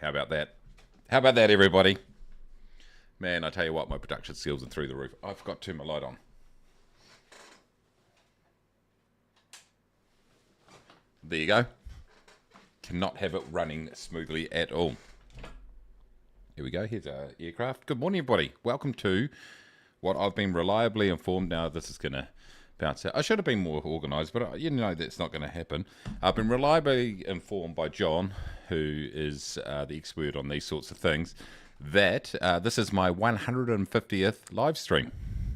How about that? How about that, everybody? Man, I tell you what, my production skills are through the roof. I forgot to turn my light on. There you go. Cannot have it running smoothly at all. Here we go. Here's our aircraft. Good morning, everybody. Welcome to what I've been reliably informed. Now, this is going to bounce out. I should have been more organised, but you know that's not going to happen. I've been reliably informed by John, who is the expert on these sorts of things, that this is my 150th live stream.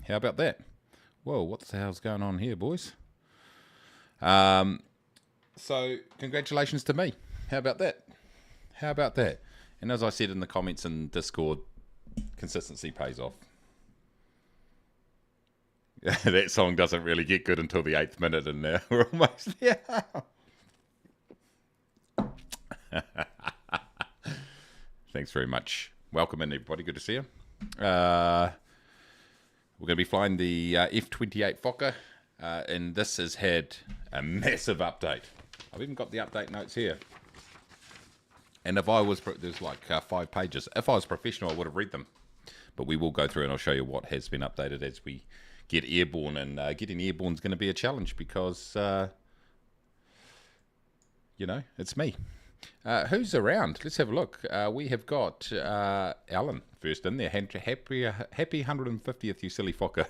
How about that? Whoa, what the hell's going on here, boys? So, congratulations to me. How about that? How about that? And as I said in the comments in Discord, consistency pays off. That song doesn't really get good until the 8th minute, and now we're almost there. Thanks very much. Welcome in, everybody. Good to see you. We're going to be flying the F28 Fokker, and this has had a massive update. I've even got the update notes here. And if I was, there's like 5 pages. If I was professional, I would have read them. But we will go through and I'll show you what has been updated as we get airborne. And getting airborne is going to be a challenge because, you know, it's me. Who's around? Let's have a look. We have got Alan first in there. Happy 150th, you silly Fokker.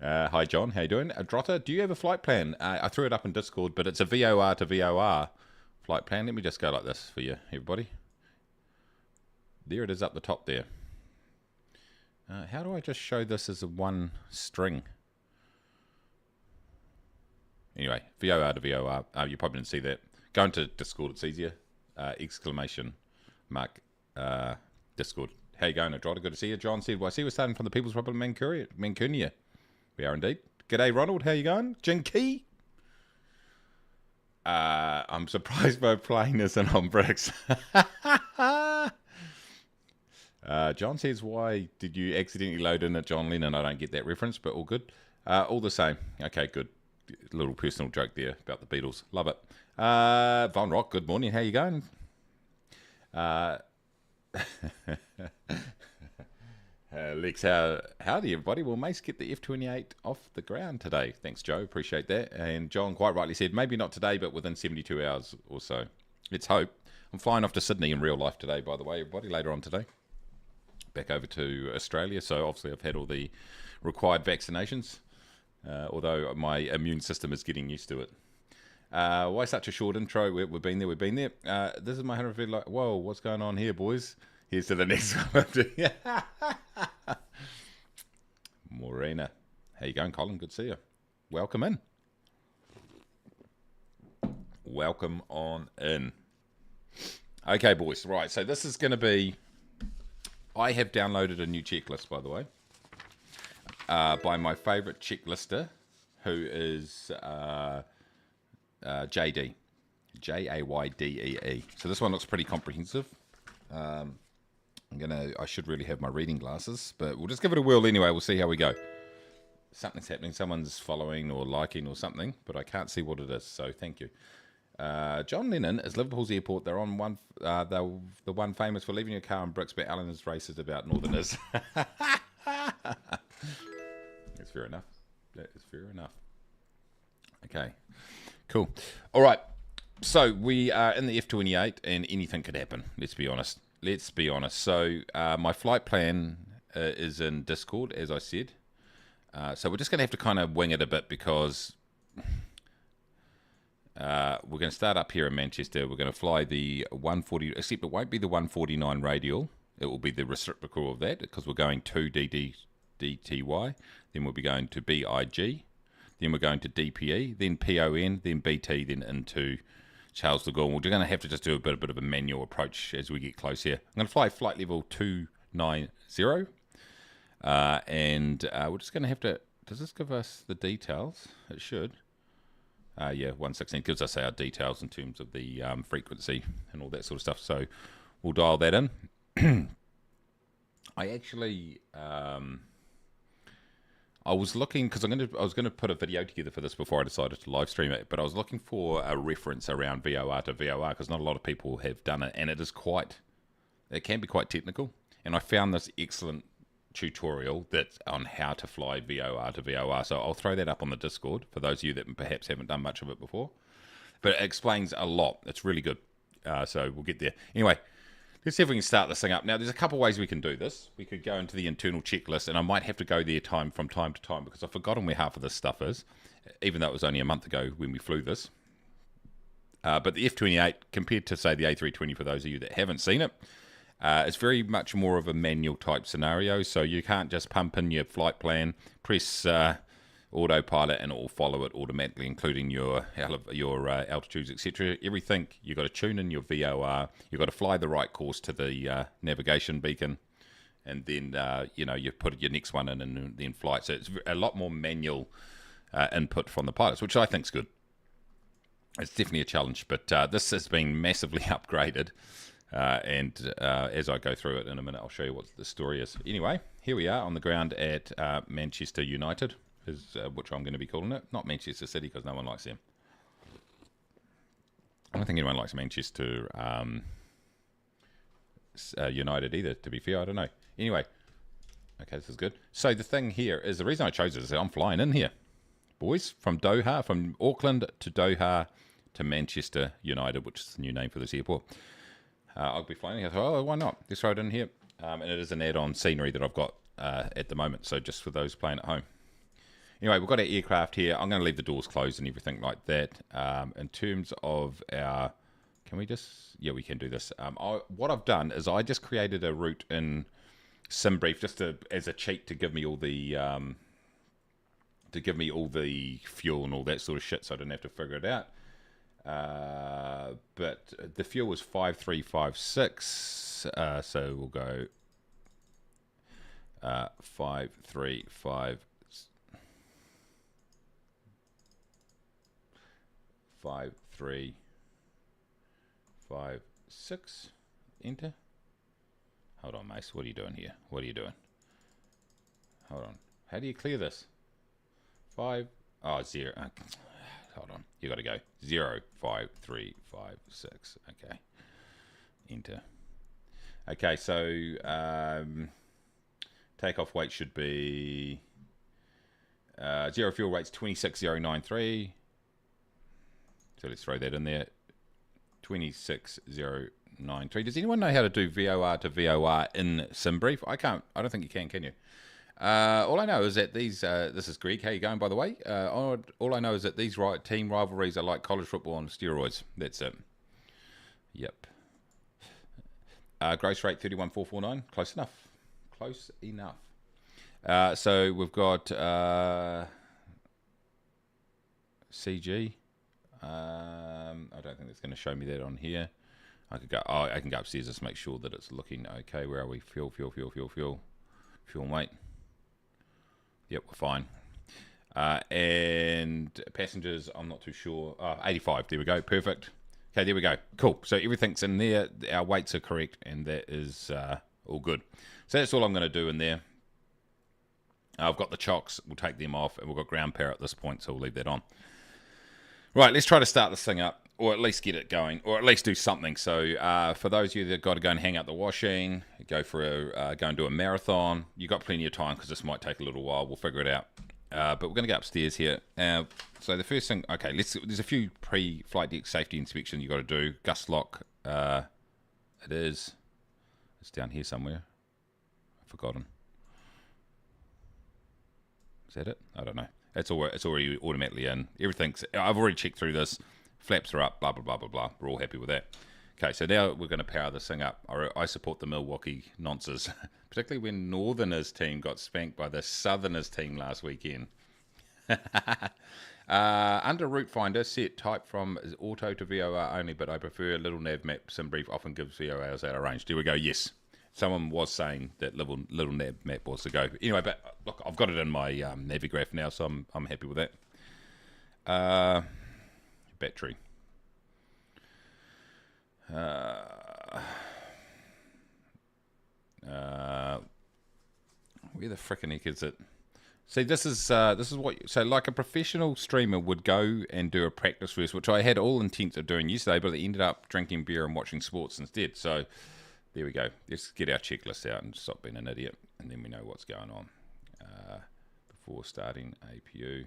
Hi, John. How you doing? Drotta, do you have a flight plan? I threw it up in Discord, but it's a VOR to VOR flight plan. Let me just go like this for you, everybody. There it is up the top there. How do I just show this as a one string? Anyway, VOR to VOR. You probably didn't see that. Go into Discord, it's easier. Exclamation mark Discord. How you going, Drotta? Good to see you. John said, well, I see we're starting from the People's Republic of Mancunia. We are indeed. G'day, Ronald. How you going? Jinky? I'm surprised my plane isn't on bricks. John says, why did you accidentally load in at John Lennon? I don't get that reference, but all good. All the same. Okay, good. A little personal joke there about the Beatles. Love it. Von Rock, good morning. How you going? Lex, howdy everybody. Well, Mace get the F28 off the ground today. Thanks, Joe. Appreciate that. And John quite rightly said, maybe not today, but within 72 hours or so. Let's hope. I'm flying off to Sydney in real life today, by the way, everybody, later on today. Back over to Australia. So obviously I've had all the required vaccinations, although my immune system is getting used to it. Why such a short intro? We've been there, this is my 150. Like, whoa, what's going on here, boys? Here's to the next one. Morena. How you going, Colin? Good to see you. Welcome in. Welcome on in. Okay, boys. Right, so this is going to be... I have downloaded a new checklist, by the way, by my favourite checklister, who is JD. Jaydee. So this one looks pretty comprehensive. I should really have my reading glasses, but we'll just give it a whirl anyway. We'll see how we go. Something's happening. Someone's following or liking or something, but I can't see what it is. So thank you. John Lennon is Liverpool's airport. They're on one. They're the one famous for leaving your car in bricks, but Alan is racist about Northerners. That's fair enough. That is fair enough. Okay, cool. All right. So we are in the F28, and anything could happen. Let's be honest. So my flight plan is in Discord, as I said. So we're just going to have to kind of wing it a bit because we're going to start up here in Manchester. We're going to fly the 140, except it won't be the 149 radial. It will be the reciprocal of that because we're going to DTY. Then we'll be going to BIG. Then we're going to DPE, then PON, then BT, then into Charles de Gaulle. We're going to have to just do a bit of a manual approach as we get close here. I'm going to fly flight level 290. And we're just going to have to... Does this give us the details? It should. Yeah, 116 gives us our details in terms of the frequency and all that sort of stuff. So we'll dial that in. I I was looking because I was gonna put a video together for this before I decided to live stream it, but I was looking for a reference around VOR to VOR because not a lot of people have done it, and it can be quite technical. And I found this excellent tutorial that's on how to fly VOR to VOR. So I'll throw that up on the Discord for those of you that perhaps haven't done much of it before. But it explains a lot. It's really good. So we'll get there. Anyway, let's see if we can start this thing up. Now, there's a couple ways we can do this. We could go into the internal checklist, and I might have to go there from time to time because I've forgotten where half of this stuff is, even though it was only a month ago when we flew this. But the F28, compared to, say, the A320, for those of you that haven't seen it, it's very much more of a manual type scenario. So you can't just pump in your flight plan, press autopilot, and it will follow it automatically, including your altitudes, etc. Everything, you've got to tune in your VOR. You've got to fly the right course to the navigation beacon, and then you put your next one in and then flight. So it's a lot more manual input from the pilots, which I think is good. It's definitely a challenge, but this has been massively upgraded. And as I go through it in a minute, I'll show you what the story is. Anyway, here we are on the ground at Manchester United, is which I'm going to be calling it. Not Manchester City, because no one likes them. I don't think anyone likes Manchester United either, to be fair. I don't know. Anyway, okay, this is good. So the thing here is, the reason I chose it is that I'm flying in here, boys, from Auckland to Doha to Manchester United, which is the new name for this airport. I'll be flying here. So, why not? Let's throw it in here. And it is an add-on scenery that I've got at the moment. So just for those playing at home. Anyway, we've got our aircraft here. I'm going to leave the doors closed and everything like that. In terms of our... Can we just... Yeah, we can do this. What I've done is I just created a route in SimBrief just as a cheat to give me all the... fuel and all that sort of shit, so I didn't have to figure it out. But the fuel was 5356, so we'll go 5356, enter. Hold on, Mace, what are you doing here? What are you doing? Hold on, how do you clear this? 0. Hold on, you got to go 05356. Okay, enter. Okay, so takeoff weight should be zero fuel rate's 26093. So let's throw that in there. 26093. Does anyone know how to do VOR to VOR in SimBrief? I can't. I don't think you can you? All I know is that these, this is Greg, how you going, by the way? All I know is that these team rivalries are like college football on steroids. That's it. Yep. Gross rate 31,449. Close enough. Close enough. So we've got CG. I don't think it's going to show me that on here. I could go. Oh, I can go upstairs just to make sure that it's looking okay. Where are we? Fuel, mate. Yep, we're fine. And passengers, I'm not too sure. 85, there we go, perfect. Okay, there we go, cool. So everything's in there, our weights are correct, and that is all good. So that's all I'm going to do in there. I've got the chocks, we'll take them off, and we've got ground power at this point, so we'll leave that on. Right, let's try to start this thing up, or at least get it going, or at least do something. So for those of you that got to go and hang out the washing, go and do a marathon, you've got plenty of time because this might take a little while. We'll figure it out. But we're going to go upstairs here. So the first thing, okay, there's a few pre-flight deck safety inspections you got to do. Gust lock, it's down here somewhere. I've forgotten. Is that it? I don't know. It's already automatically in. I've already checked through this. Flaps are up, blah, blah, blah, blah, blah. We're all happy with that. Okay, so now we're going to power this thing up. I support the Milwaukee nonces, particularly when Northerners team got spanked by the Southerners team last weekend. Under route finder, set type from auto to VOR only, but I prefer little nav map. SimBrief often gives VORs out of range. Here we go, yes. Someone was saying that little nav map was the go. Anyway, but look, I've got it in my Navigraph now, so I'm happy with that. Battery. Where the frickin' heck is it? See, this is what, so like a professional streamer would go and do a practice race, which I had all intent of doing yesterday, but I ended up drinking beer and watching sports instead. So there we go. Let's get our checklist out and stop being an idiot, and then we know what's going on. Before starting APU,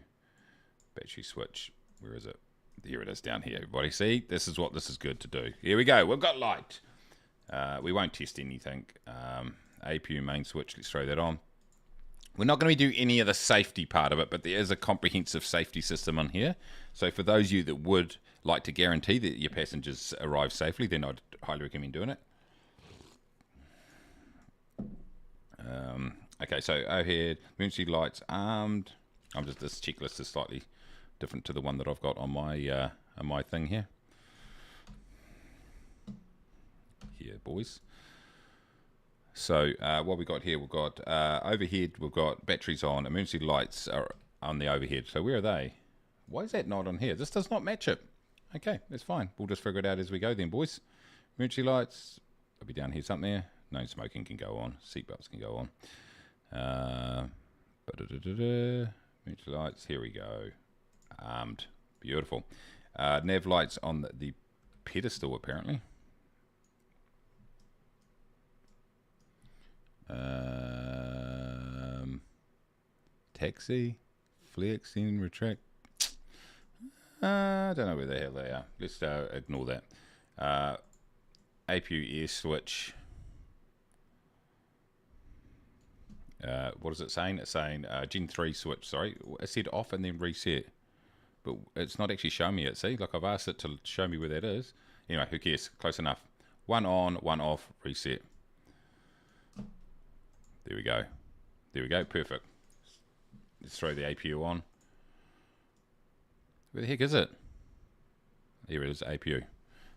battery switch, where is it? There it is down here, everybody. See, this is what this is good to do. Here we go. We've got light. We won't test anything. APU main switch, let's throw that on. We're not going to do any of the safety part of it, but there is a comprehensive safety system on here. So for those of you that would like to guarantee that your passengers arrive safely, then I'd highly recommend doing it. Okay, so overhead, emergency lights armed. This checklist is slightly different to the one that I've got on my thing here. Here, boys. So what we got here, we've got overhead, we've got batteries on, emergency lights are on the overhead. So where are they? Why is that not on here? This does not match it. Okay, that's fine. We'll just figure it out as we go then, boys. Emergency lights, they'll be down here somewhere. No smoking can go on. Seatbelts can go on. Emergency lights, here we go. Armed. Beautiful. Nav lights on the pedestal, apparently. Taxi, flex, in, retract. I don't know where the hell they are. Let's ignore that. APU air switch. What is it saying? It's saying Gen 3 switch. Sorry, it said off and then reset, but it's not actually showing me it. See, like I've asked it to show me where that is. Anyway, who cares? Close enough. One on, one off, reset. There we go. There we go. Perfect. Let's throw the APU on. Where the heck is it? Here it is, APU.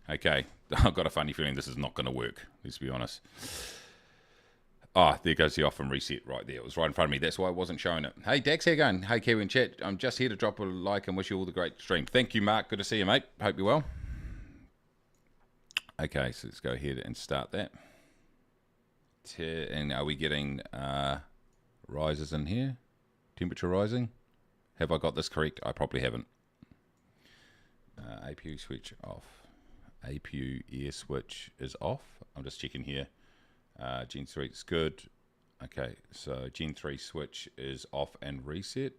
Okay. I've got a funny feeling this is not going to work. Let's be honest. Oh, there goes the off and reset right there. It was right in front of me. That's why I wasn't showing it. Hey, Dax, how you going? Hey, Kiwi in chat. I'm just here to drop a like and wish you all the great stream. Thank you, Mark. Good to see you, mate. Hope you're well. Okay, so let's go ahead and start that. And are we getting risers in here? Temperature rising? Have I got this correct? I probably haven't. APU switch off. APU air switch is off. I'm just checking here. Gen 3 is good. Okay, so Gen 3 switch is off and reset.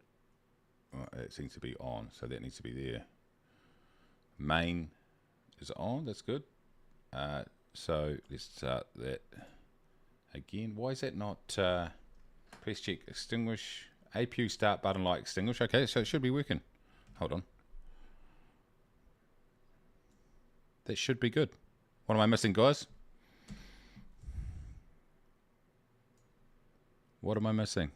It seems to be on, so that needs to be there. Main is on, that's good. So let's start that again. Why is that not press check extinguish? APU start button light extinguish. Okay, so it should be working. Hold on. That should be good. What am I missing, guys? What am I missing?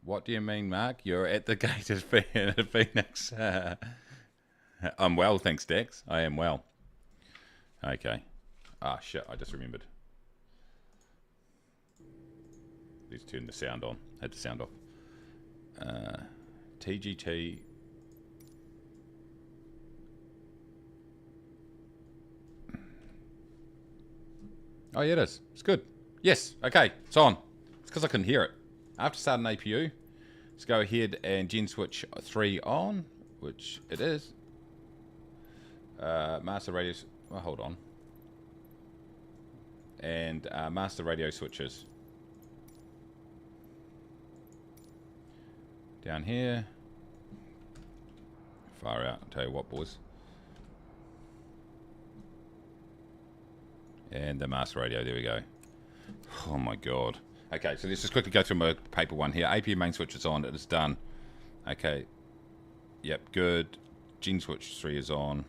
What do you mean, Mark? You're at the gate of Phoenix. I'm well, thanks, Dex. I am well. Okay. Ah, shit, I just remembered. Let's turn the sound on. Had the sound off. TGT. Oh, yeah, it is. It's good. Yes, okay, it's on. It's because I couldn't hear it. After starting APU, let's go ahead and gen switch 3 on, which it is. Master radio, well, hold on. And master radio switches. Down here. Far out, I'll tell you what, boys. And the master radio, there we go. Oh my god. Okay, so let's just quickly go through my paper one here. APU main switch is on, it is done. Okay. Yep, good. Gen switch 3 is on.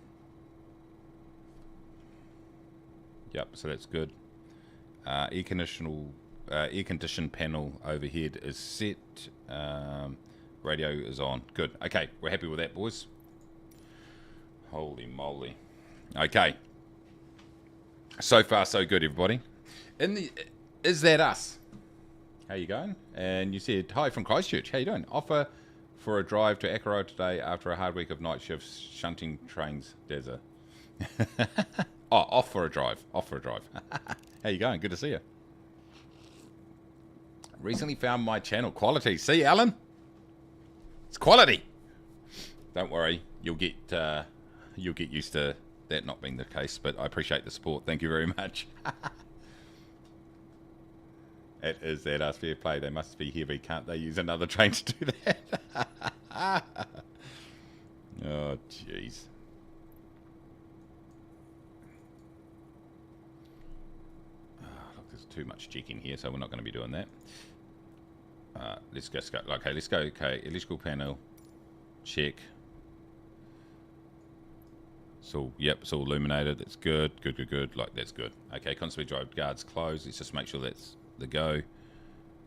Yep, so that's good. Air condition panel overhead is set. Radio is on. Good. Okay, we're happy with that, boys. Holy moly. Okay. So far, so good, everybody. Is that us? How you going? And you said, hi from Christchurch. How you doing? Offer for a drive to Akaroa today after a hard week of night shifts, shunting trains, Dazza. Oh, off for a drive. Off for a drive. How you going? Good to see you. Recently found my channel. Quality. See, Alan? It's quality. Don't worry. You'll get used to that not being the case, but I appreciate the support. Thank you very much. It is that us fair play. They must be heavy. Can't they use another train to do that? Oh, jeez. Look, there's too much checking here, so we're not going to be doing that. Let's just go. Okay, let's go. Okay, electrical panel. Check. So, yep, it's all illuminated. It's good. Good, good, good. Like, that's good. Okay, constantly drive guards closed. Let's just make sure that's the go.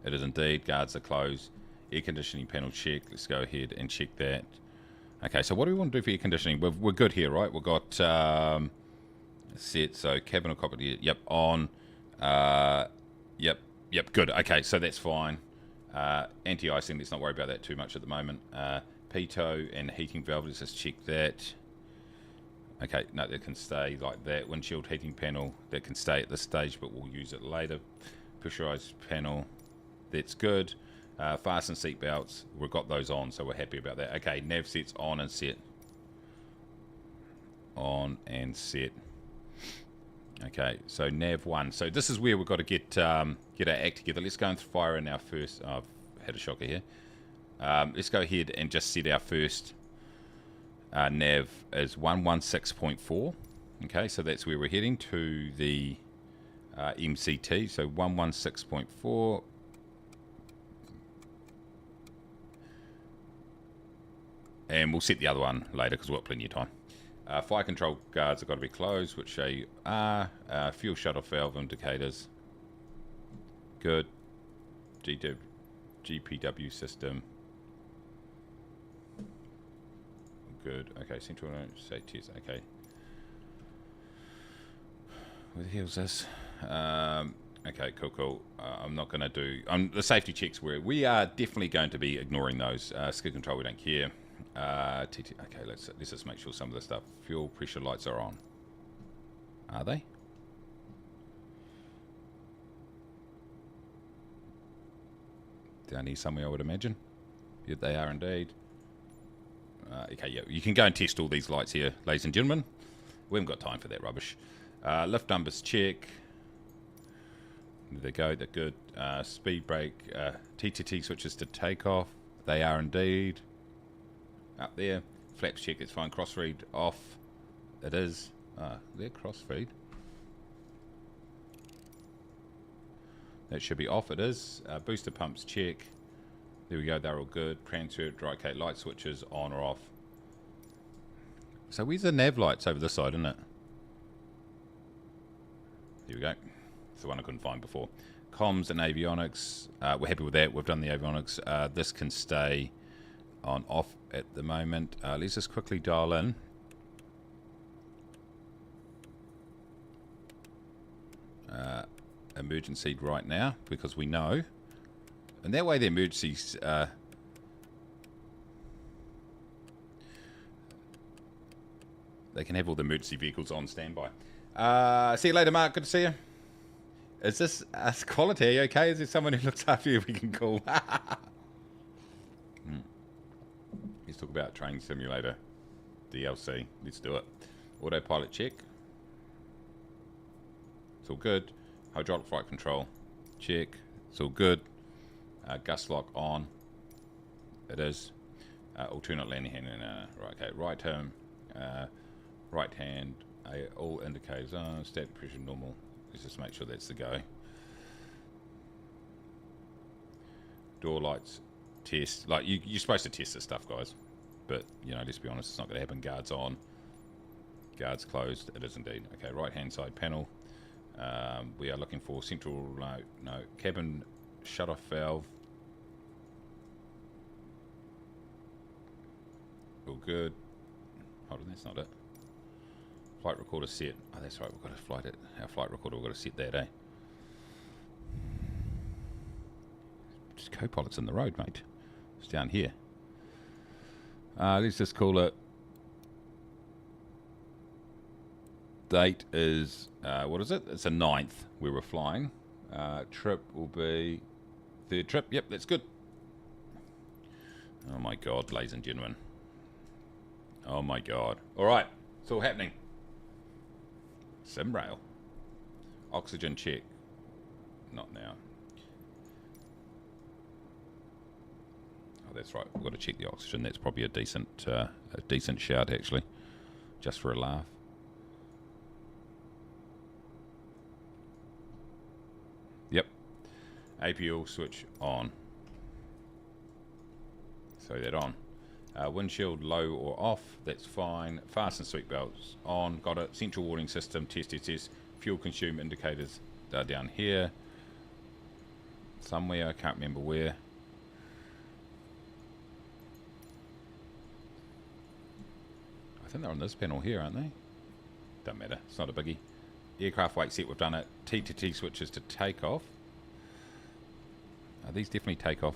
It is indeed. Guards are closed. Air conditioning panel check. Let's go ahead and check that. Okay, so what do we want to do for air conditioning? We're good here, right? We've got set. So cabin or cockpit. Yep, on. Yep, good. Okay, so that's fine. Anti-icing. Let's not worry about that too much at the moment. Pitot and heating valve. Let's just check that. Okay, no, that can stay like that. Windshield heating panel, that can stay at this stage, but we'll use it later. Pressurized panel, that's good. Fasten seat belts, we've got those on, so we're happy about that. Okay, nav sets on and set. On and set. Okay, so nav 1. So this is where we've got to get our act together. Let's go and fire in our first. Oh, I've had a shocker here. Let's go ahead and just set our first nav as 116.4. Okay, so that's where we're heading to the MCT. So 116.4. And we'll set the other one later because we've got plenty of time. Fire control guards have got to be closed, which they are. Fuel shut-off valve indicators. Good. GPW system. Good. Okay, central say test. Okay. Where the hell's this? Okay, cool. I'm not going to do... the safety checks where we are definitely going to be ignoring those. Skid control, we don't care. Okay, let's just make sure some of the stuff. Fuel pressure lights are on. Are they? Down here somewhere, I would imagine. Yeah, they are indeed. Okay, yeah, you can go and test all these lights here, ladies and gentlemen. We haven't got time for that rubbish. Lift numbers check. There they go, they're good. Speed brake, TTT switches to takeoff. They are indeed. Up there. Flaps check, it's fine. Crossfeed off. It is. They're crossfeed. That should be off, it is. Booster pumps check. There we go, they're all good. Transfer, dry cake, light switches on or off. So where's the nav lights over this side, isn't it? Here we go. It's the one I couldn't find before. Comms and avionics. We're happy with that. We've done the avionics. This can stay on off at the moment. Let's just quickly dial in. Emergency right now, because we know. And that way the emergencies... they can have all the emergency vehicles on standby. See you later, Mark. Good to see you. Is this quality? Are you okay? Is there someone who looks after you we can call? Let's talk about Train Simulator DLC. Let's do it. Autopilot check. It's all good. Hydraulic flight control check. It's all good. Gust lock on. It is. Alternate landing hand. Right, okay. Right hand. All indicators. Stat pressure normal. Let's just make sure that's the go. Door lights. Test. Like, you're supposed to test this stuff, guys. But, you know, let's be honest, it's not going to happen. Guards on. Guards closed. It is indeed. Okay, right-hand side panel. We are looking for central... No. Cabin shut-off valve. All good. Hold on, that's not it. Flight recorder set. Oh, that's right, we've got to flight it. Our flight recorder, we've got to set that, eh? Just co-pilot's in the road, mate. It's down here. Let's just call it... Date is... what is it? It's the 9th we were flying. Trip will be Third trip. Yep, that's good. Oh my god, ladies and gentlemen. Oh my god. Alright, it's all happening. Sim rail. Oxygen check. Not now. Oh, that's right. We've got to check the oxygen. That's probably a decent shout, actually. Just for a laugh. Yep. APL switch on. Throw that on. Windshield low or off. That's fine. Fasten seat belts on. Got it. Central warning system. Test. Fuel consume indicators are down here. Somewhere. I can't remember where. I think they're on this panel here, aren't they? Don't matter. It's not a biggie. Aircraft weight set. We've done it. T switches to takeoff. Are these definitely takeoff?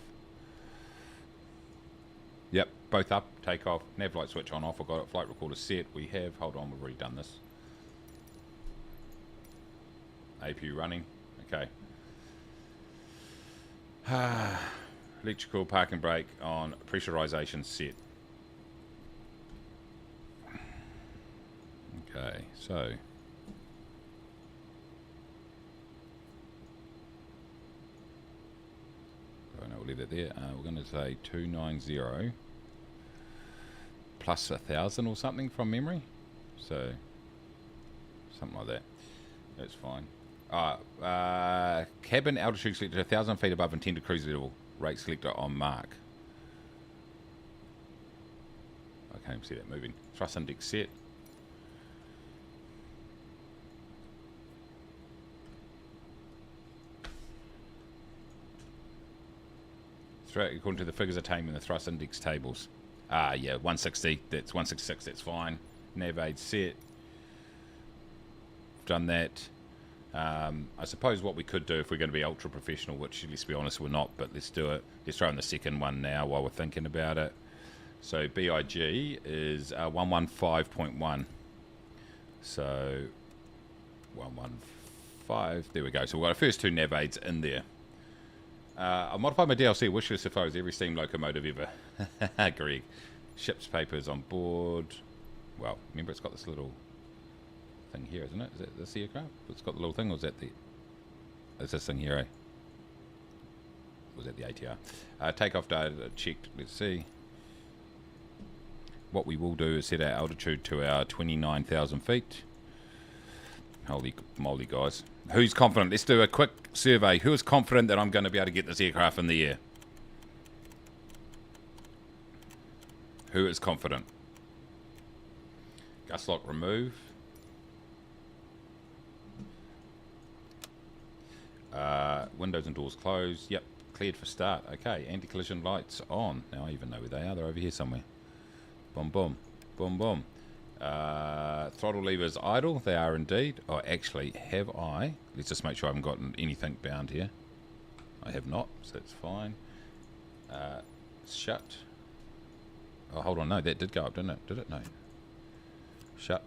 Yep, both up, takeoff, nav light switch on, off. I've got it, flight recorder set. We have, hold on, we've already done this. APU running, okay. Electrical parking brake on, pressurization set. Okay, so. Oh no, we'll leave it there. We're going to say 290 plus 1,000 or something from memory. So, something like that. That's fine. Cabin altitude selector 1,000 feet above intended cruise level. Rate selector on mark. I can't even see that moving. Thrust index set. According to the figures attained in the thrust index tables. Yeah, 160. That's 166. That's fine. Nav aid set. Done that. I suppose what we could do if we're going to be ultra professional, which let's be honest we're not, but let's do it. Let's throw in the second one now while we're thinking about it. So BIG is 115.1. So 115. There we go. So we've got our first two nav aids in there. I modified my DLC wish list if I was every steam locomotive ever. Greg. Ship's papers on board. Well, remember it's got this little thing here, isn't it? Is that this aircraft? It's got the little thing, or is that the... Is this thing here, eh? Was that the ATR? Takeoff data checked. Let's see. What we will do is set our altitude to our 29,000 feet. Holy moly, guys. Who's confident? Let's do a quick survey. Who is confident that I'm going to be able to get this aircraft in the air? Who is confident? Gust lock remove. Windows and doors closed. Yep, cleared for start. Okay, anti-collision lights on. Now I even know where they are. They're over here somewhere. Boom, boom. Boom, boom. Throttle levers idle. They are indeed. Oh, actually, have I? Let's just make sure I haven't gotten anything bound here. I have not, so that's fine. Shut. Oh, hold on. No, that did go up, didn't it? Did it? No. Shut.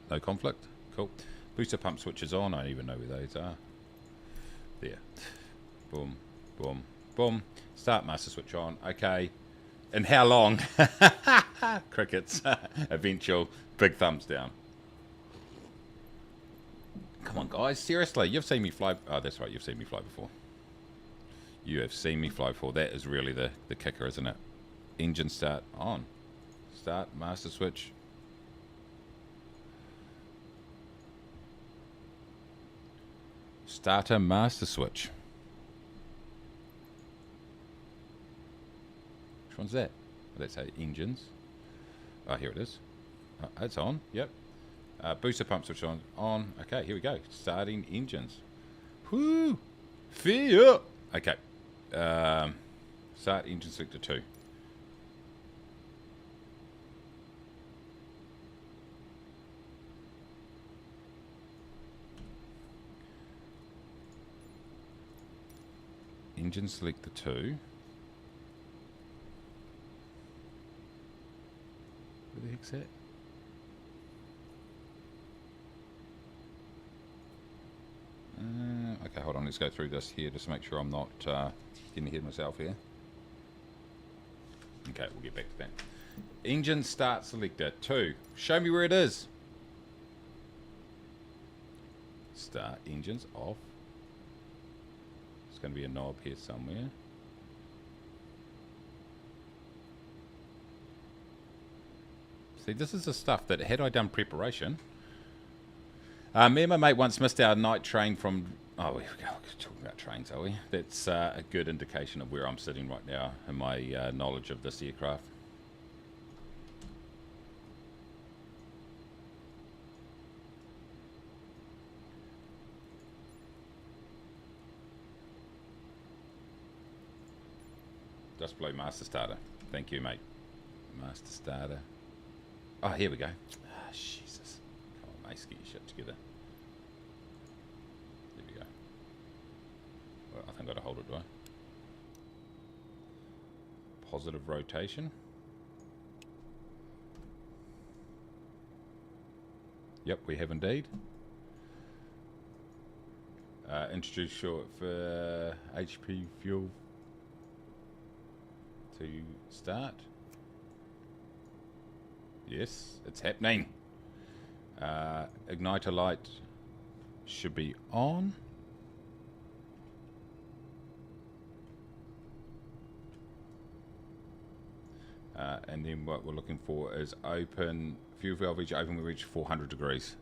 No conflict. Cool. Booster pump switches on. I don't even know where those are. There. Boom, boom, boom. Start master switch on. Okay. And how long? Crickets. Eventual. Big thumbs down. Come on, guys. Seriously. You've seen me fly. Oh, that's right. You've seen me fly before. You have seen me fly before. That is really the kicker, isn't it? Engine start on. Start master switch. Starter master switch. Which one's that? Let's say engines. Oh, here it is. It's on. Yep. Booster pump switch on. On. Okay, here we go. Starting engines. Whoo! Fear! Okay. Start engine selector 2. Engine selector 2. Where the heck's that? Okay, hold on. let's go through this here just to make sure I'm not getting ahead of myself here. Okay, we'll get back to that. Engine start selector 2. Show me where it is. Start engines off. There's going to be a knob here somewhere. See, this is the stuff that, had I done preparation... me and my mate once missed our night train from... Oh, we go talking about trains, are we? That's a good indication of where I'm sitting right now in my knowledge of this aircraft. Just below master starter. Thank you, mate. Master starter. Oh, here we go. Ah, Jesus. Come on, Mace, get your shit together. There we go. Well, I think I've got to hold it, do I? Positive rotation. Yep, we have indeed. Introduce short for HP fuel to start. Yes, it's happening. Igniter light should be on. And then what we're looking for is open, fuel valve open, we reach 400 degrees.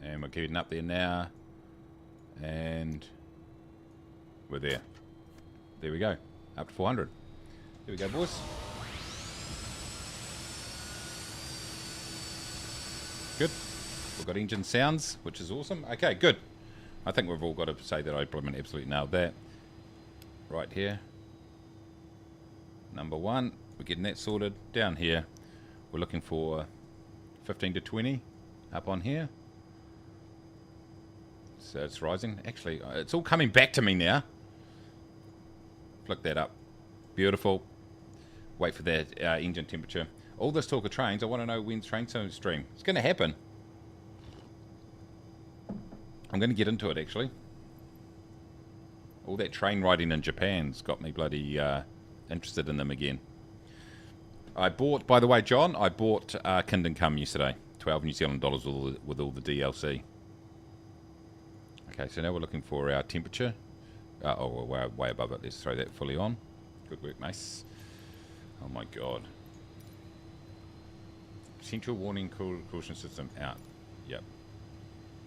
And we're getting up there now. And we're there. There we go. Up to 400. There we go, boys. Good. We've got engine sounds, which is awesome. Okay, good. I think we've all got to say that I absolutely nailed that. Right here. Number 1. We're getting that sorted. Down here, we're looking for 15 to 20 up on here. So it's rising. Actually, it's all coming back to me now. Flick that up. Beautiful. Wait for that engine temperature. All this talk of trains, I want to know when's train stream. It's going to happen. I'm going to get into it, actually. All that train riding in Japan's got me bloody interested in them again. I bought, by the way, John, I bought Kingdom Come yesterday. 12 New Zealand dollars with all the DLC. Okay, so now we're looking for our temperature. Oh, we're way above it. Let's throw that fully on. Good work, Mace. Oh my god. Central warning caution system out. Yep.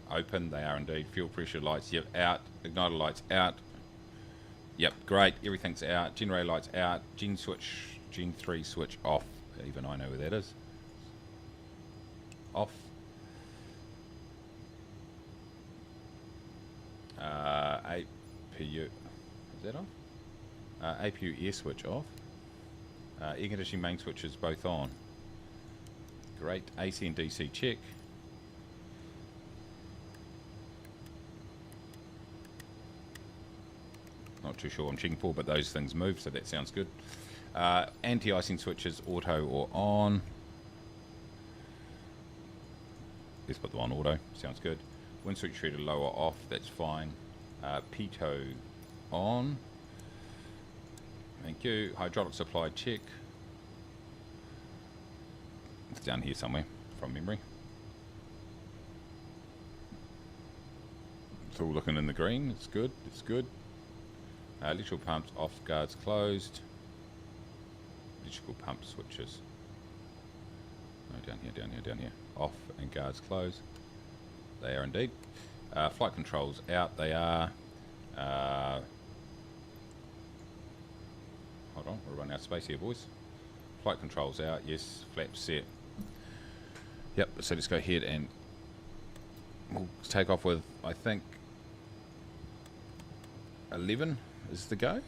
Open, they are indeed. Fuel pressure lights, yep, out. Igniter lights out. Yep, great. Everything's out. Generator lights out. Gen 3 switch off. Even I know where that is. Off. APU. Is that off? APU air switch off. Air conditioning main switches both on. Great. AC and DC check. Not too sure I'm checking for, but those things move, so that sounds good. Anti-icing switches auto or on. Let's put them on auto. Sounds good. Wind switch treated lower off. That's fine. Pitot on. Thank you. Hydraulic supply check. It's down here somewhere from memory. It's all looking in the green. It's good. It's good. Electrical pumps off, guards closed. Electrical pump switches. No, down here, down here, down here. Off and guards closed. They are indeed. Flight controls out. They are. Hold on, we're running out of space here, boys. Flight controls out. Yes, flaps set. Yep. So let's go ahead and we'll take off with, I think, 11 is the go.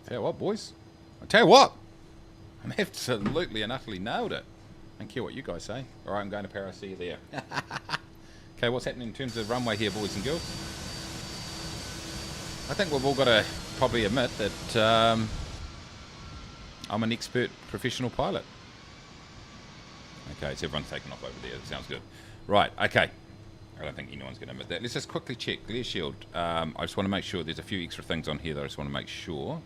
Tell you what, boys. I tell you what. I'm absolutely and utterly nailed it. I don't care what you guys say. All right, I'm going to Paris. See you there. Okay, what's happening in terms of runway here, boys and girls? I think we've all got to probably admit that I'm an expert professional pilot. Okay, so everyone's taken off over there. That sounds good. Right, okay. I don't think anyone's going to admit that. Let's just quickly check. Glare shield. I just want to make sure there's a few extra things on here that I just want to make sure.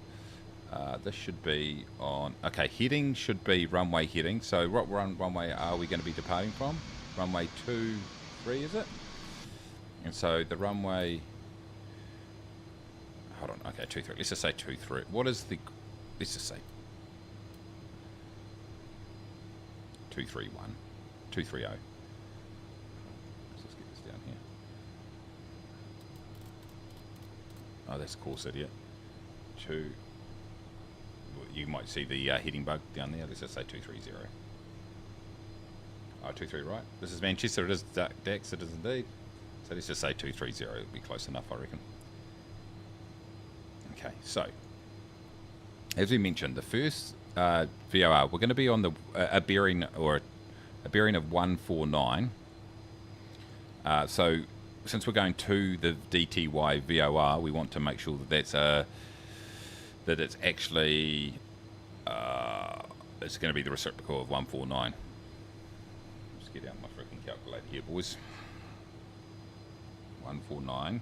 This should be on... Okay, heading should be runway heading. So what runway are we going to be departing from? Runway 23, is it? And so the runway... Hold on. Okay, 23. Let's just say 23. What is the... Let's just say... 231. 230. Down here. Oh, that's course idiot. You might see the heading bug down there. Let's just say 230. Oh, 23, right? This is Manchester. It is Dax. It is indeed. So let's just say 230. It'll be close enough, I reckon. Okay, so as we mentioned, the first VOR, we're going to be on a bearing or a bearing of 149. So since we're going to the DTY VOR, we want to make sure that that's that it's actually it's going to be the reciprocal of 149. Let's get out my freaking calculator here, boys. 149.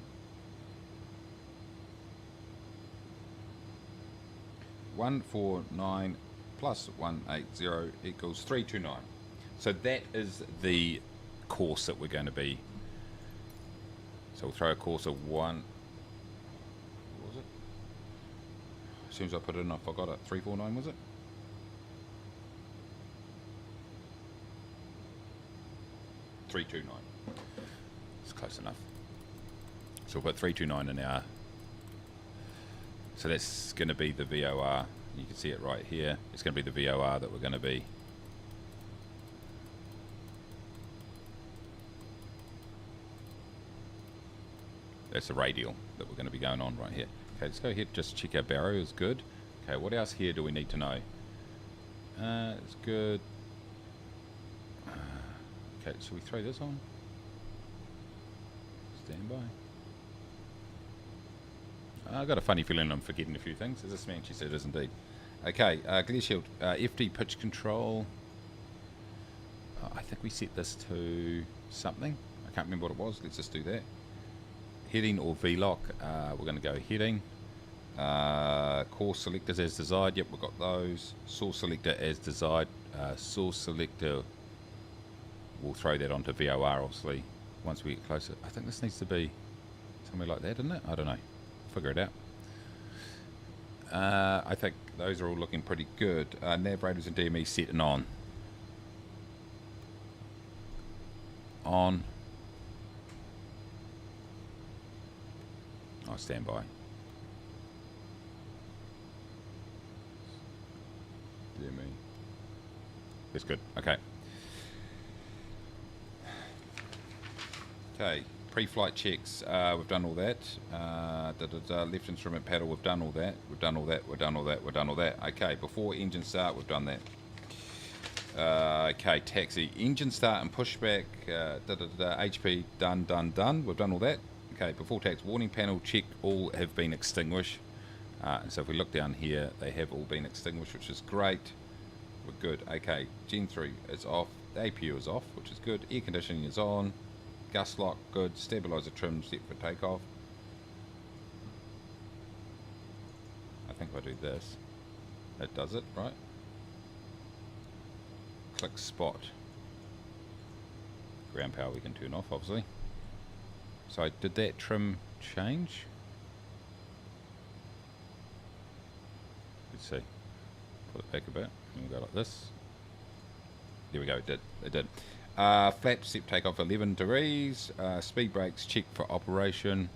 149 plus 180 equals 329. So that is the course that we're going to be. So we'll throw a course of one. What was it? As soon as I put it in, I forgot it. 349 was it? $329. It's close enough. So we'll put 329 in our. So that's going to be the VOR. You can see it right here. It's going to be the VOR that we're going to be. That's the radial that we're going to be going on right here. Okay, let's go ahead and just check our barrow is good. Okay, what else here do we need to know? It's good. Okay, should we throw this on? Stand by. I've got a funny feeling I'm forgetting a few things. Is this Manchester? It is indeed. Okay, glare shield, FD pitch control. I think we set this to something. I can't remember what it was. Let's just do that. Heading or V-lock. We're going to go heading. Course selectors as desired. Yep, we've got those. Source selector as desired. Source selector. We'll throw that onto VOR, obviously, once we get closer. I think this needs to be somewhere like that, isn't it? I don't know. Figure it out. I think those are all looking pretty good. Nav radars and DME set and on. On. Oh, stand by. DME. That's good. Okay. Okay. Pre-flight checks, we've done all that. Left instrument paddle, we've done all that. We've done all that. We've done all that. We've done all that. Okay, before engine start, we've done that. Okay, taxi, engine start and pushback. HP, done, done, done. We've done all that. Okay, before tax, warning panel check, all have been extinguished. And so if we look down here, they have all been extinguished, which is great. We're good. Okay, Gen 3 is off. The APU is off, which is good. Air conditioning is on. Gust lock, good. Stabilizer trim set for takeoff. I think if I do this, that does it, right? Click spot. Ground power we can turn off, obviously. So did that trim change? Let's see. Put it back a bit. And we'll go like this. There we go, it did. It did. Flap step takeoff 11 degrees. Speed brakes check for operation.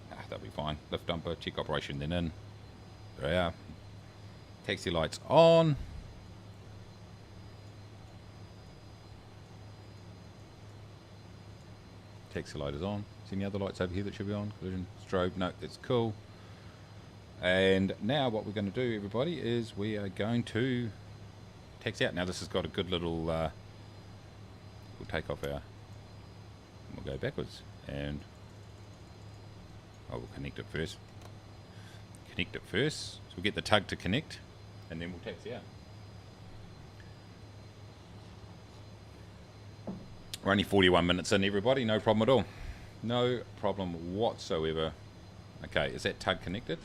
That'll be fine. Lift dumper check operation, then in. There we are. Taxi lights on. Taxi light is on. Is any other lights over here that should be on? Collision, strobe, no, that's cool. And now what we're going to do, everybody, is we are going to taxi out. Now this has got a good little... we'll take off our... We'll go backwards. And... Oh, we'll connect it first. Connect it first. So we'll get the tug to connect. And then we'll taxi out. We're only 41 minutes in, everybody. No problem at all. No problem whatsoever. Okay, is that tug connected?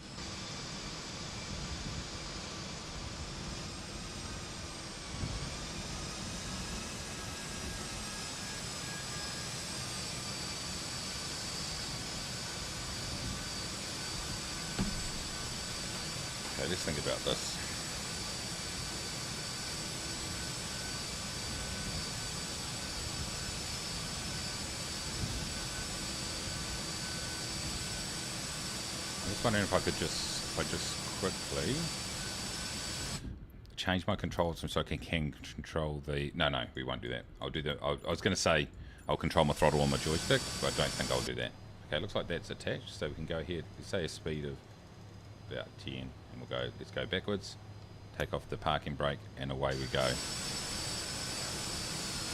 Okay, let's think about this. I'm just wondering if I just quickly change my controls so I can control the... No, we won't do that. I'll do that. I was going to say I'll control my throttle on my joystick, but I don't think I'll do that. Okay, looks like that's attached, so we can go ahead. Let's say a speed of about 10, and we'll go. Let's go backwards. Take off the parking brake, and away we go.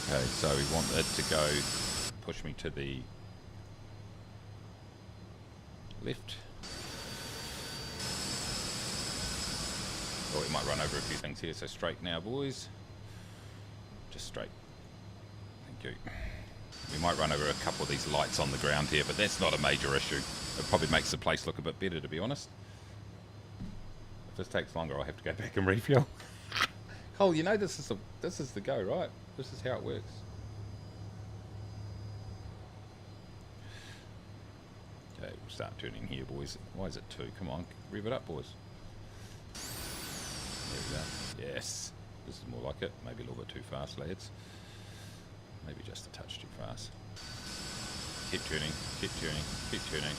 Okay, so we want it to go. Push me to the left. Oh, we might run over a few things here, so straight now, boys. Just straight. Thank you. We might run over a couple of these lights on the ground here, but that's not a major issue. It probably makes the place look a bit better, to be honest. If this takes longer, I'll have to go back and refuel. Cole, you know this is the go, right? This is how it works. Okay, we'll start turning here, boys. Why is it 2? Come on, rev it up, boys. There we go. Yes. This is more like it. Maybe a little bit too fast, lads. Maybe just a touch too fast. Keep turning, keep turning, keep turning.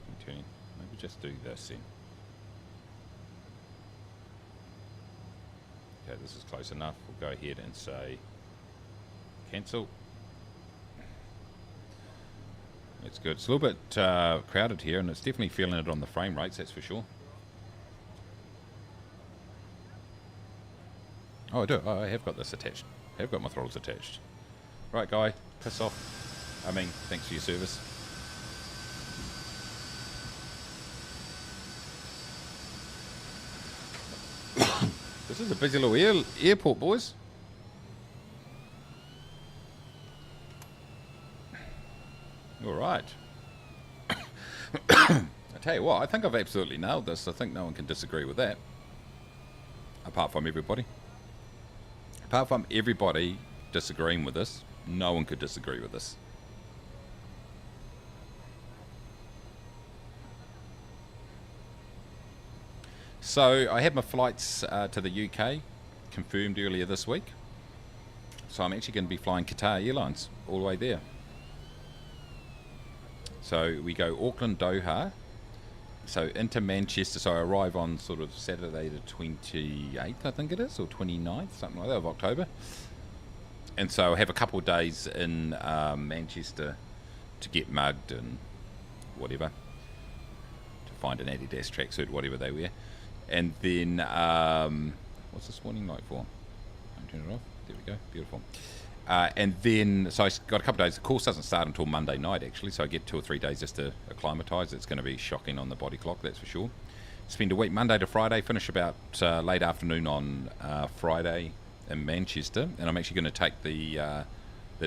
Keep turning. Maybe just do this then. Okay, this is close enough. We'll go ahead and say cancel. It's good. It's a little bit crowded here, and it's definitely feeling it on the frame rates, that's for sure. Oh, I do. Oh, I have got this attached. I have got my throttles attached. Right, guy, piss off. I mean, thanks for your service. This is a busy little airport, boys. All right. I tell you what, I think I've absolutely nailed this. I think no one can disagree with that. Apart from everybody. Apart from everybody disagreeing with this, no one could disagree with this. So I had my flights to the UK confirmed earlier this week. So I'm actually going to be flying Qatar Airlines all the way there. So we go Auckland, Doha, so into Manchester. So I arrive on sort of Saturday the 28th, I think it is, or 29th, something like that, of October. And so I have a couple of days in Manchester to get mugged and whatever, to find an Adidas tracksuit, whatever they wear. And then, what's this warning light for? Don't turn it off. There we go. Beautiful. And then, so I got a couple of days. The course doesn't start until Monday night, actually, so I get 2 or 3 days just to acclimatise. It's going to be shocking on the body clock, that's for sure. Spend a week Monday to Friday, finish about late afternoon on Friday in Manchester, and I'm actually going to take the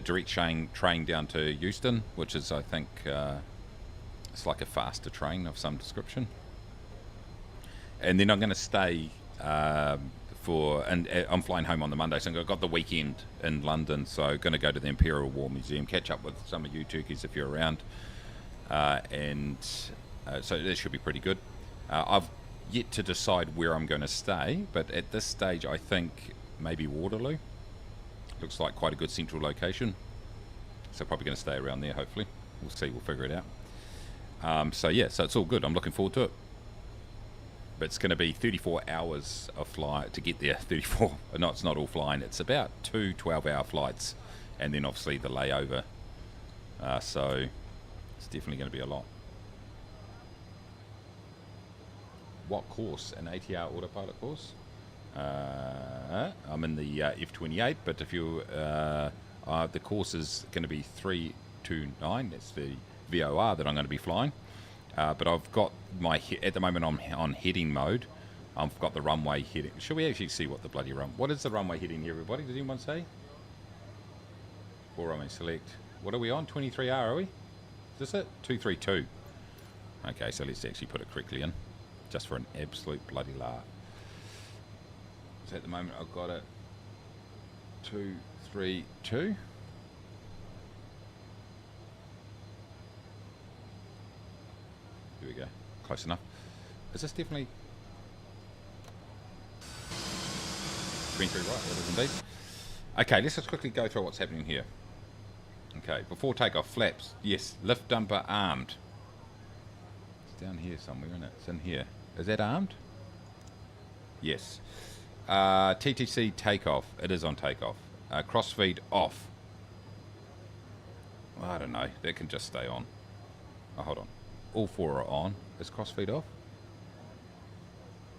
direct train down to Euston, which is, I think, it's like a faster train of some description. And then I'm going to stay and I'm flying home on the Monday, so I've got the weekend in London, so going to go to the Imperial War Museum, catch up with some of you turkeys if you're around, so that should be pretty good. I've yet to decide where I'm going to stay, but at this stage I think maybe Waterloo. Looks like quite a good central location, so probably going to stay around there, hopefully. We'll see, we'll figure it out. So yeah, so it's all good. I'm looking forward to it. But it's going to be 34 hours of flight to get there. 34. No, it's not all flying. It's about 2 12-hour flights, and then obviously the layover. So it's definitely going to be a lot. What course? An ATR autopilot course? I'm in the F28, but if you the course is going to be 329. That's the VOR that I'm going to be flying. But I've got at the moment I'm on heading mode. I've got the runway heading. Should we actually see what the bloody what is the runway heading here, everybody? Does anyone say? 4 I may select. What are we on? 23R, are we? Is this it? 232. Okay, so let's actually put it correctly in. Just for an absolute bloody laugh. So at the moment I've got it 232. Here we go. Close enough. Is this definitely 23 right? It is indeed. Okay, let's just quickly go through what's happening here. Okay, before takeoff, flaps. Yes, lift dumper armed. It's down here somewhere, isn't it? It's in here. Is that armed? Yes. TTC takeoff. It is on takeoff. Crossfeed off. Well, I don't know. That can just stay on. Oh, hold on. All 4 are on. Is crossfeed off?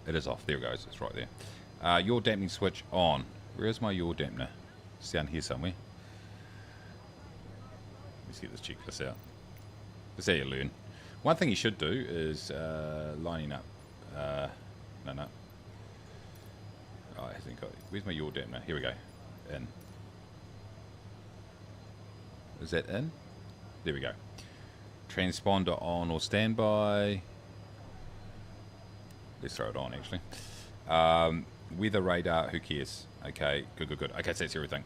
It is off. There it goes. It's right there. Yaw dampening switch on. Where is my yaw dampener? It's down here somewhere. Let's get this checklist out. That's how you learn. One thing you should do is lining up. No. Oh, it hasn't got. Where's my yaw dampener? Here we go. In. Is that in? There we go. Transponder on or standby. Let's throw it on actually. Weather radar, who cares? Okay, good. Okay, so that's everything.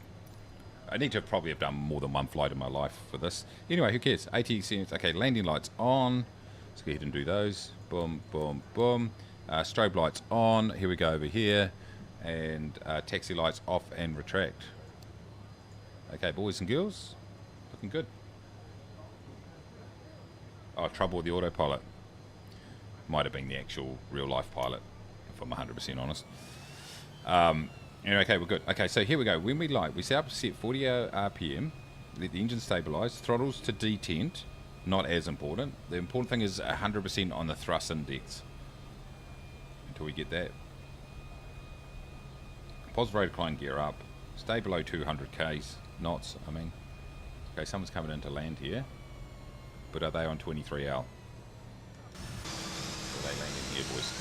I need to probably have done more than one flight in my life for this. Anyway, who cares? ATC, okay, landing lights on. Let's go ahead and do those. Boom. Strobe lights on. Here we go over here. And taxi lights off and retract. Okay, boys and girls. Looking good. Oh, trouble with the autopilot. Might have been the actual real life pilot, if I'm 100% honest. Anyway, okay, we're good. Okay, so here we go. When we light, we set up to set 40 RPM, let the engine stabilise, throttles to detent, not as important. The important thing is 100% on the thrust index. Until we get that. Positive rate of climb gear up, stay below 200 k's, knots, I mean. Okay, someone's coming into land here. But are they on 23L? Are they landing here, boys?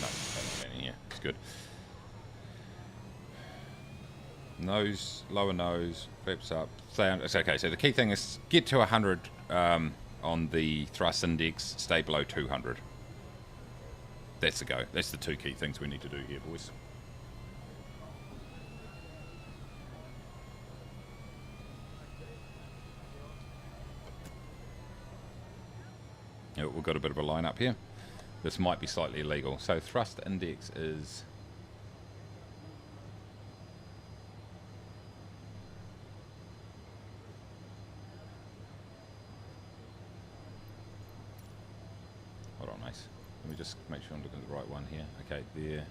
No, they're not landing here. It's good. Nose, lower nose, flaps up. It's okay, so the key thing is get to 100 on the thrust index, stay below 200. That's the go. That's the two key things we need to do here, boys. We've got a bit of a line up here. This might be slightly illegal. So thrust index is hold on, Mace. Let me just make sure I'm looking at the right one here. Okay, there.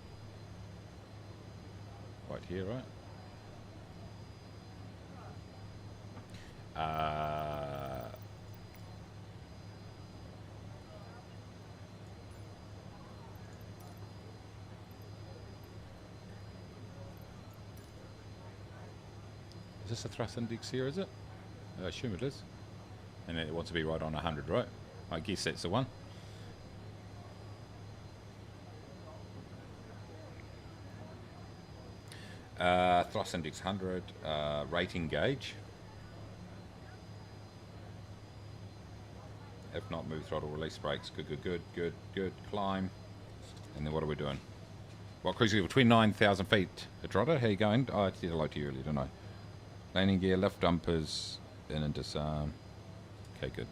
Right here, right? Is this a thrust index here, is it? I assume it is. And it wants to be right on 100, right? I guess that's the one. Thrust index 100, rating gauge. If not, move throttle, release brakes. Good. Climb. And then what are we doing? Well, cruise level 29,000 feet. Adrotta, how you going? Oh, I did hello to you earlier, didn't I? Landing gear, lift dumpers, in and disarm. Okay, good.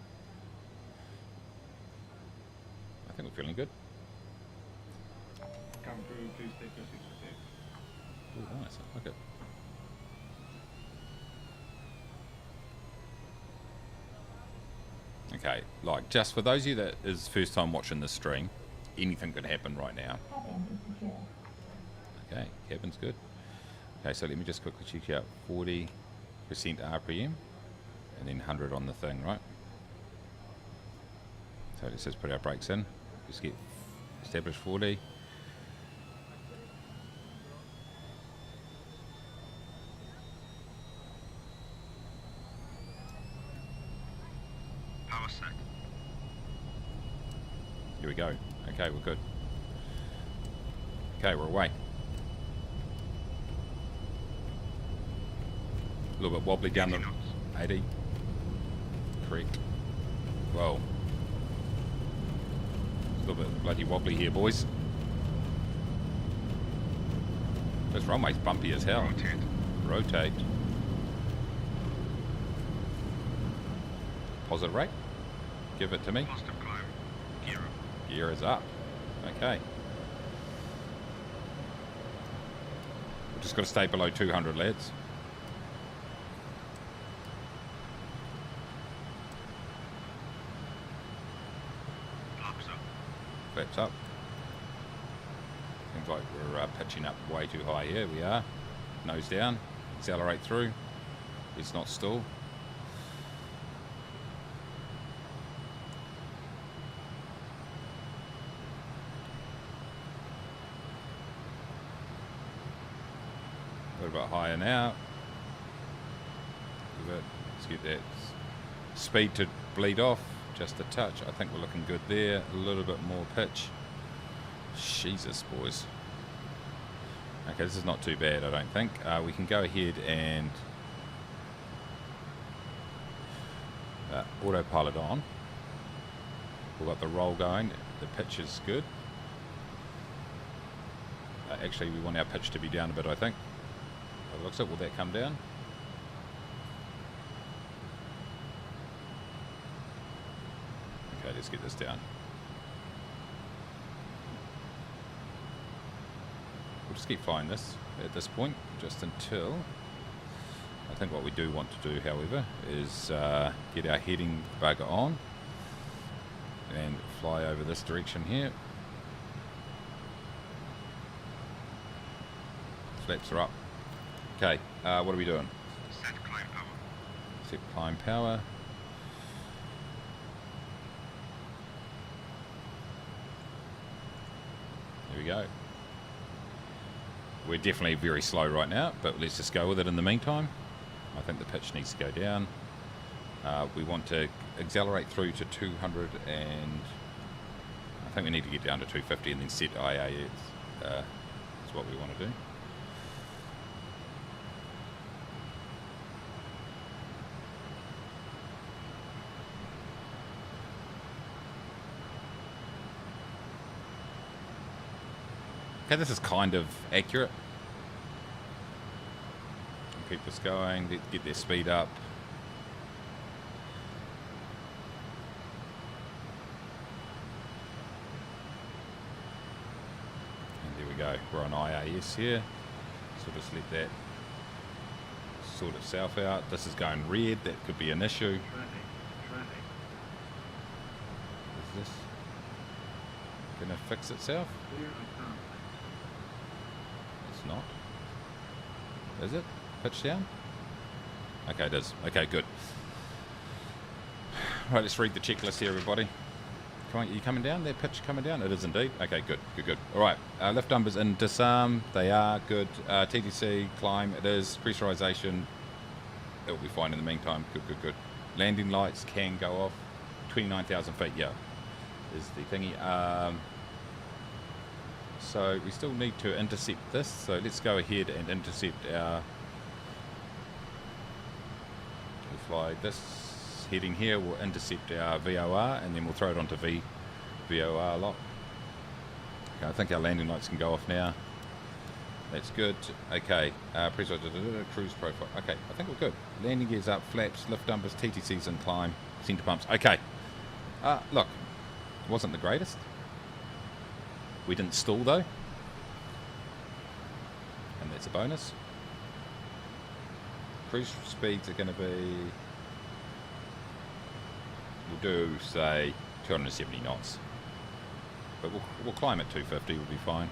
I think we're feeling good. Come through, please take your seats. Oh, nice. I like it. Okay, like, just for those of you that is first time watching this stream, anything could happen right now. Okay, cabin's good. Okay, so let me just quickly check out 40% RPM and then 100 on the thing, right? So let's just put our brakes in. Just get established 40. Power set. Here we go. Okay, we're good. Okay, we're away. A little bit wobbly down the 80. Correct. Whoa. A little bit bloody wobbly here, boys. This runway's bumpy as hell. Rotate. Positive rate. Give it to me. Positive climb. Gear up. Gear is up. Okay. We've just got to stay below 200, lads. Flaps up. Flaps up. Seems like we're pitching up way too high here. We are. Nose down. Accelerate through. Let's not stall. A little bit higher now. Let's get that speed to bleed off just a touch. I think we're looking good there. A little bit more pitch. Jesus, boys. Okay, this is not too bad, I don't think. We can go ahead and autopilot on. We've got the roll going. The pitch is good. Actually, we want our pitch to be down a bit, I think. It looks like, will that come down? Okay, let's get this down. We'll just keep flying this at this point, just until... I think what we do want to do, however, is get our heading bugger on and fly over this direction here. Flaps are up. Okay, what are we doing? Set climb power. Set climb power. There we go. We're definitely very slow right now, but let's just go with it in the meantime. I think the pitch needs to go down. We want to accelerate through to 200 and I think we need to get down to 250 and then set IAS. That's what we want to do. Okay, this is kind of accurate. Keep this going, get their speed up. And there we go, we're on IAS here. So just let that sort itself out. This is going red, that could be an issue. Traffic. Is this gonna fix itself? Clear of contact. It's not. Is it? Pitch down? Okay, it is. Okay, good. Right, let's read the checklist here, everybody. Come on, are you coming down? That pitch coming down? It is indeed. Okay, good, good, good. All right, lift numbers in disarm. They are good. TTC, climb, it is. Pressurization, it will be fine in the meantime. Good, good, good. Landing lights can go off. 29,000 feet, yeah, is the thingy. So we still need to intercept this. So let's go ahead and intercept our... We'll fly this heading here. We'll intercept our VOR and then we'll throw it onto VOR lock. Okay, I think our landing lights can go off now. That's good. Okay, cruise profile. Okay, I think we're good. Landing gears up, flaps, lift numbers, TTCs and climb, center pumps. Okay. Look, it wasn't the greatest. We didn't stall though, and that's a bonus. Cruise speeds are going to be, we'll do say 270 knots, but we'll climb at 250, we'll be fine.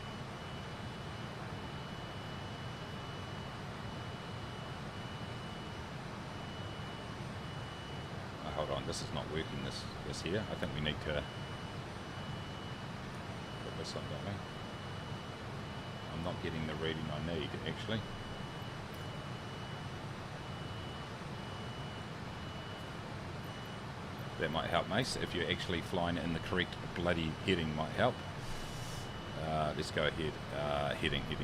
Hold on, this is not working, this here. I think we need to put this on, don't we? I'm not getting the reading I need, actually. That might help, Mace. If you're actually flying in the correct bloody heading, might help. Let's go ahead. Heading. Not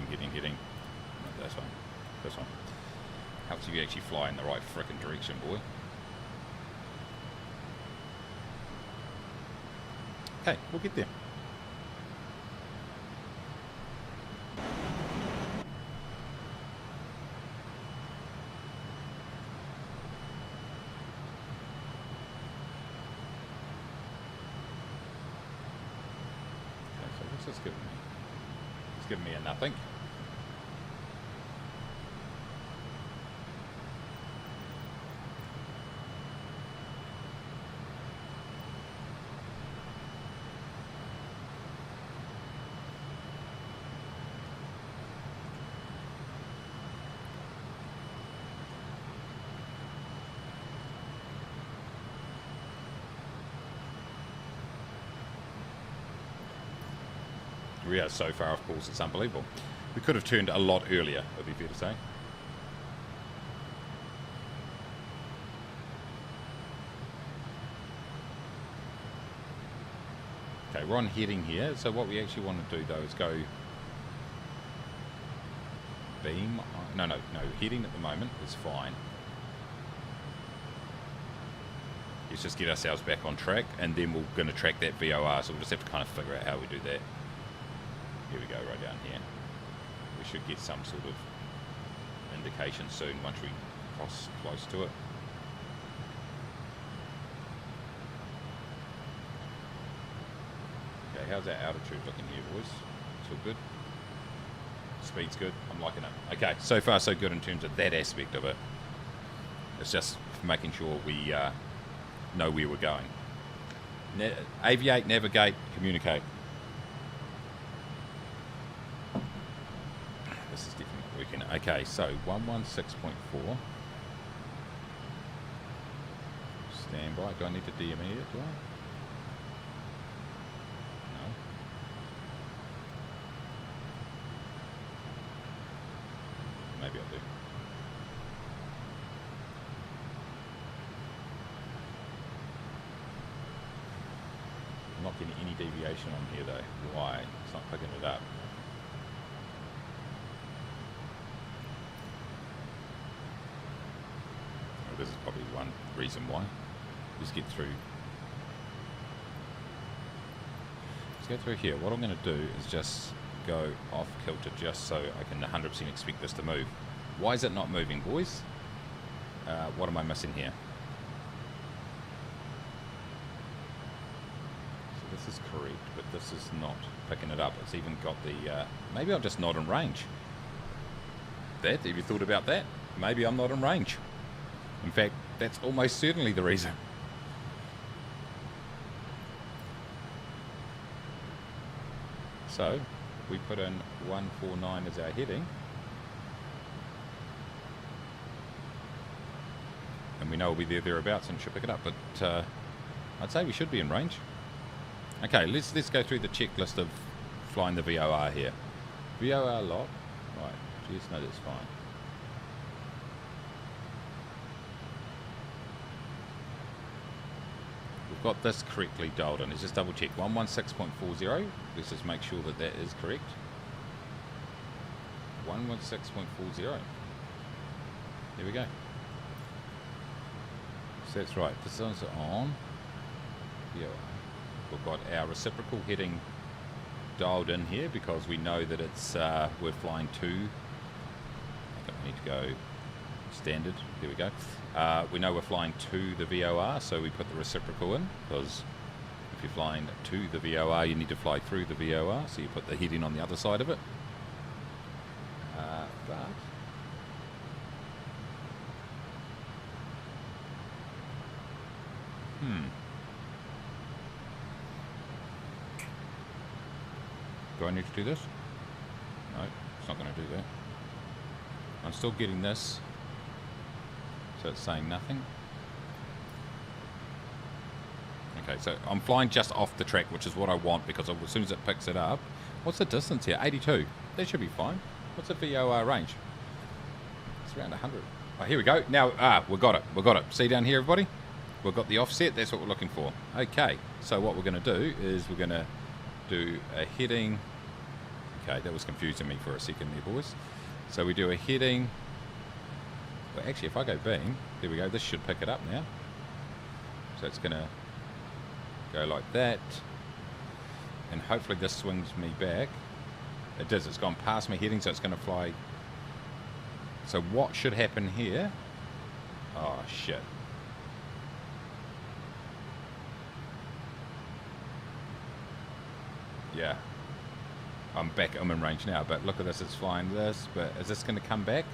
this one. This one. Helps if you actually fly in the right frickin' direction, boy. Okay, we'll get there. Okay, so what's this giving me? It's giving me a nothing. We are so far off course, it's unbelievable. We could have turned a lot earlier, would be fair to say. Okay, we're on heading here, so what we actually want to do though is go beam. No, heading at the moment is fine. Let's just get ourselves back on track, and then we're going to track that VOR, so we'll just have to kind of figure out how we do that. Here we go, right down here. We should get some sort of indication soon once we cross close to it. Okay, how's our altitude looking here, boys? It's all good? Speed's good? I'm liking it. Okay, so far so good in terms of that aspect of it. It's just making sure we know where we're going. Aviate, navigate, communicate. This is definitely working. Okay, so 116.4. Stand by. Do I need to DME it? Do I? No. Maybe I do. I'm not getting any deviation on here though. Why? It's not picking it up. This is probably one reason why. Just get through. Let's go through here. What I'm going to do is just go off kilter just so I can 100% expect this to move. Why is it not moving, boys? What am I missing here? So this is correct, but this is not picking it up. It's even got the... maybe I'm just not in range. Have you thought about that? Maybe I'm not in range. In fact, that's almost certainly the reason. So, we put in 149 as our heading. And we know we'll be thereabouts and should pick it up, but I'd say we should be in range. Okay, let's go through the checklist of flying the VOR here. VOR lock. Right, yes, no, that's fine. Got this correctly dialed in. Let's just double check. 116.40. Let's just make sure that that is correct. 116.40. There we go. So that's right. This is on. Yeah. We've got our reciprocal heading dialed in here because we know that it's we're flying to. I think we need to go standard. There we go. We know we're flying to the VOR, so we put the reciprocal in, because if you're flying to the VOR, you need to fly through the VOR, so you put the heading on the other side of it. But do I need to do this? No, it's not going to do that. I'm still getting this. So it's saying nothing. Okay, so I'm flying just off the track, which is what I want, because as soon as it picks it up... What's the distance here? 82. That should be fine. What's the VOR range? It's around 100. Oh, here we go. Now, we got it. We got it. See down here, everybody? We've got the offset. That's what we're looking for. Okay, so what we're going to do is we're going to do a heading... Okay, that was confusing me for a second there, boys. So we do a heading... Well, actually, if I go beam, there we go. This should pick it up now. So it's going to go like that. And hopefully this swings me back. It does. It's gone past my heading, so it's going to fly. So what should happen here? Oh, shit. Yeah. I'm back. I'm in range now, but look at this. It's flying this, but is this going to come back?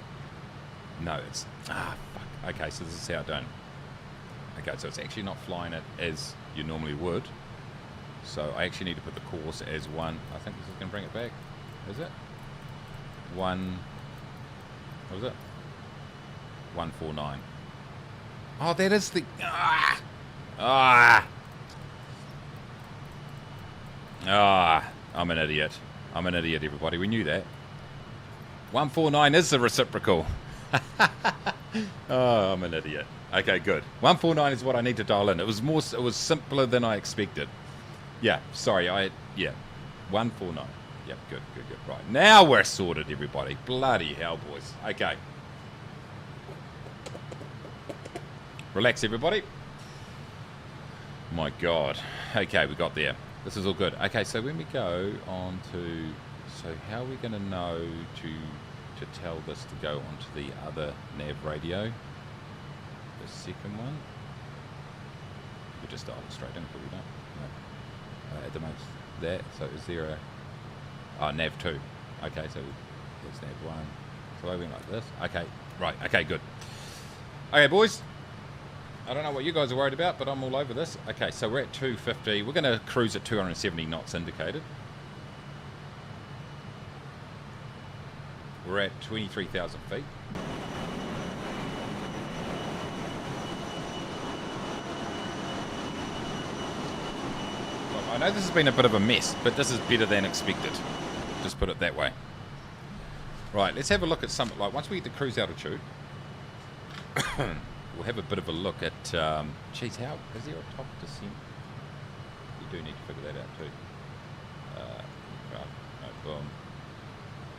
No, it's... Ah, fuck. Okay, so this is how done. Okay, so it's actually not flying it as you normally would. So I actually need to put the course as 1. I think this is going to bring it back. Is it? 1... What was it? 149. Oh, that is the... Ah! Ah! Ah! I'm an idiot. I'm an idiot, everybody. We knew that. 149 is the reciprocal. Oh, I'm an idiot. Okay, good. 149 is what I need to dial in. It was simpler than I expected. Yeah, sorry. Yeah. 149. Yep, good. Right. Now we're sorted, everybody. Bloody hell, boys. Okay. Relax, everybody. My God. Okay, we got there. This is all good. Okay, so when we go on to... So how are we going to know to tell this to go onto the other nav radio? The second one? We just dial it straight in, but we don't. No. At the most, that. So is there a... Oh, nav 2. Okay, so there's nav 1. So I went like this. Okay, right. Okay, good. Okay, boys. I don't know what you guys are worried about, but I'm all over this. Okay, so we're at 250. We're going to cruise at 270 knots indicated. We're at 23,000 feet. Look, I know this has been a bit of a mess, but this is better than expected. Just put it that way. Right, let's have a look at some... Like, once we get to cruise altitude... We'll have a bit of a look at, geez, how, is there a top descent? You do need to figure that out too. Right, no, boom.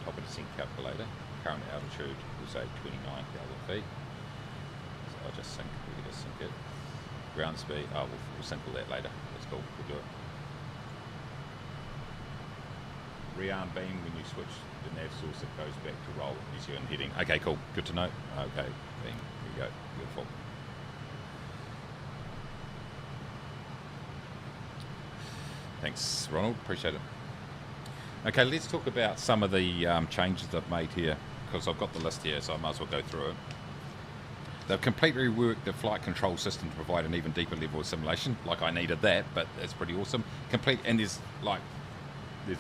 Top of descent calculator. Current altitude, we'll say 29,000 feet. So I'll just sink, we can just sink it. Ground speed, oh, we'll sink all that later. That's cool, we'll do it. Rearm beam, when you switch the nav source, it goes back to roll New Zealand heading. Okay, cool, good to know. Okay, beam. Go. Beautiful. Thanks, Ronald. Appreciate it. Okay, let's talk about some of the changes I've made here, because I've got the list here, so I might as well go through it. They've completely reworked the flight control system to provide an even deeper level of simulation. Like, I needed that, but it's pretty awesome. And there's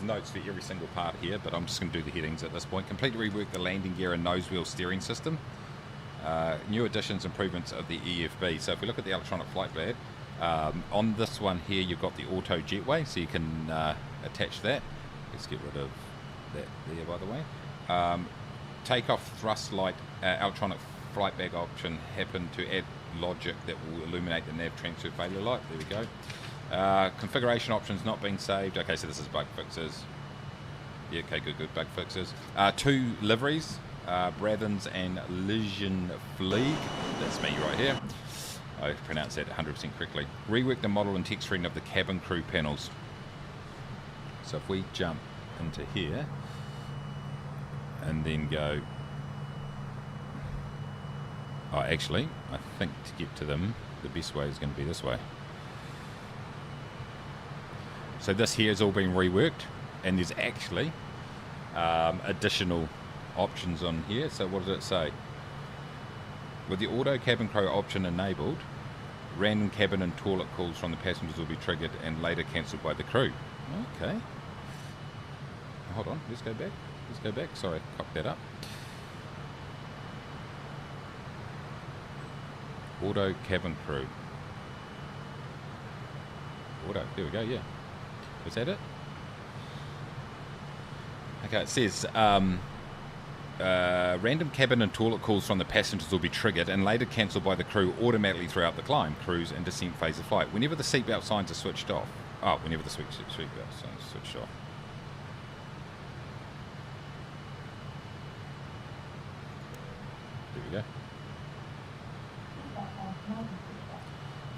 notes for every single part here, but I'm just going to do the headings at this point. Completely reworked the landing gear and nose wheel steering system. New additions, improvements of the EFB. So if we look at the electronic flight pad, on this one here, you've got the auto jetway, so you can attach that. Let's get rid of that there, by the way. Takeoff thrust light electronic flight bag option happened to add logic that will illuminate the nav transfer failure light. There we go. Configuration options not being saved. Okay, so this is bug fixes. Yeah, okay, good bug fixes. 2 liveries. Brathens and Legion Fleeg. That's me right here. I pronounced that 100% correctly. Rework the model and text screen of the cabin crew panels. So if we jump into here and then go... Oh, actually, I think to get to them, the best way is going to be this way. So this here has all been reworked, and there's actually additional options on here. So what does it say? With the auto cabin crew option enabled, random cabin and toilet calls from the passengers will be triggered and later cancelled by the crew. Okay. Hold on, let's go back. Sorry, I cocked that up. Auto cabin crew. Auto, there we go, yeah. Was that it? Okay, it says random cabin and toilet calls from the passengers will be triggered and later cancelled by the crew automatically throughout the climb, cruise and descent phase of flight. Whenever the seatbelt signs are switched off. Oh, whenever the seatbelt signs are switched off. There we go.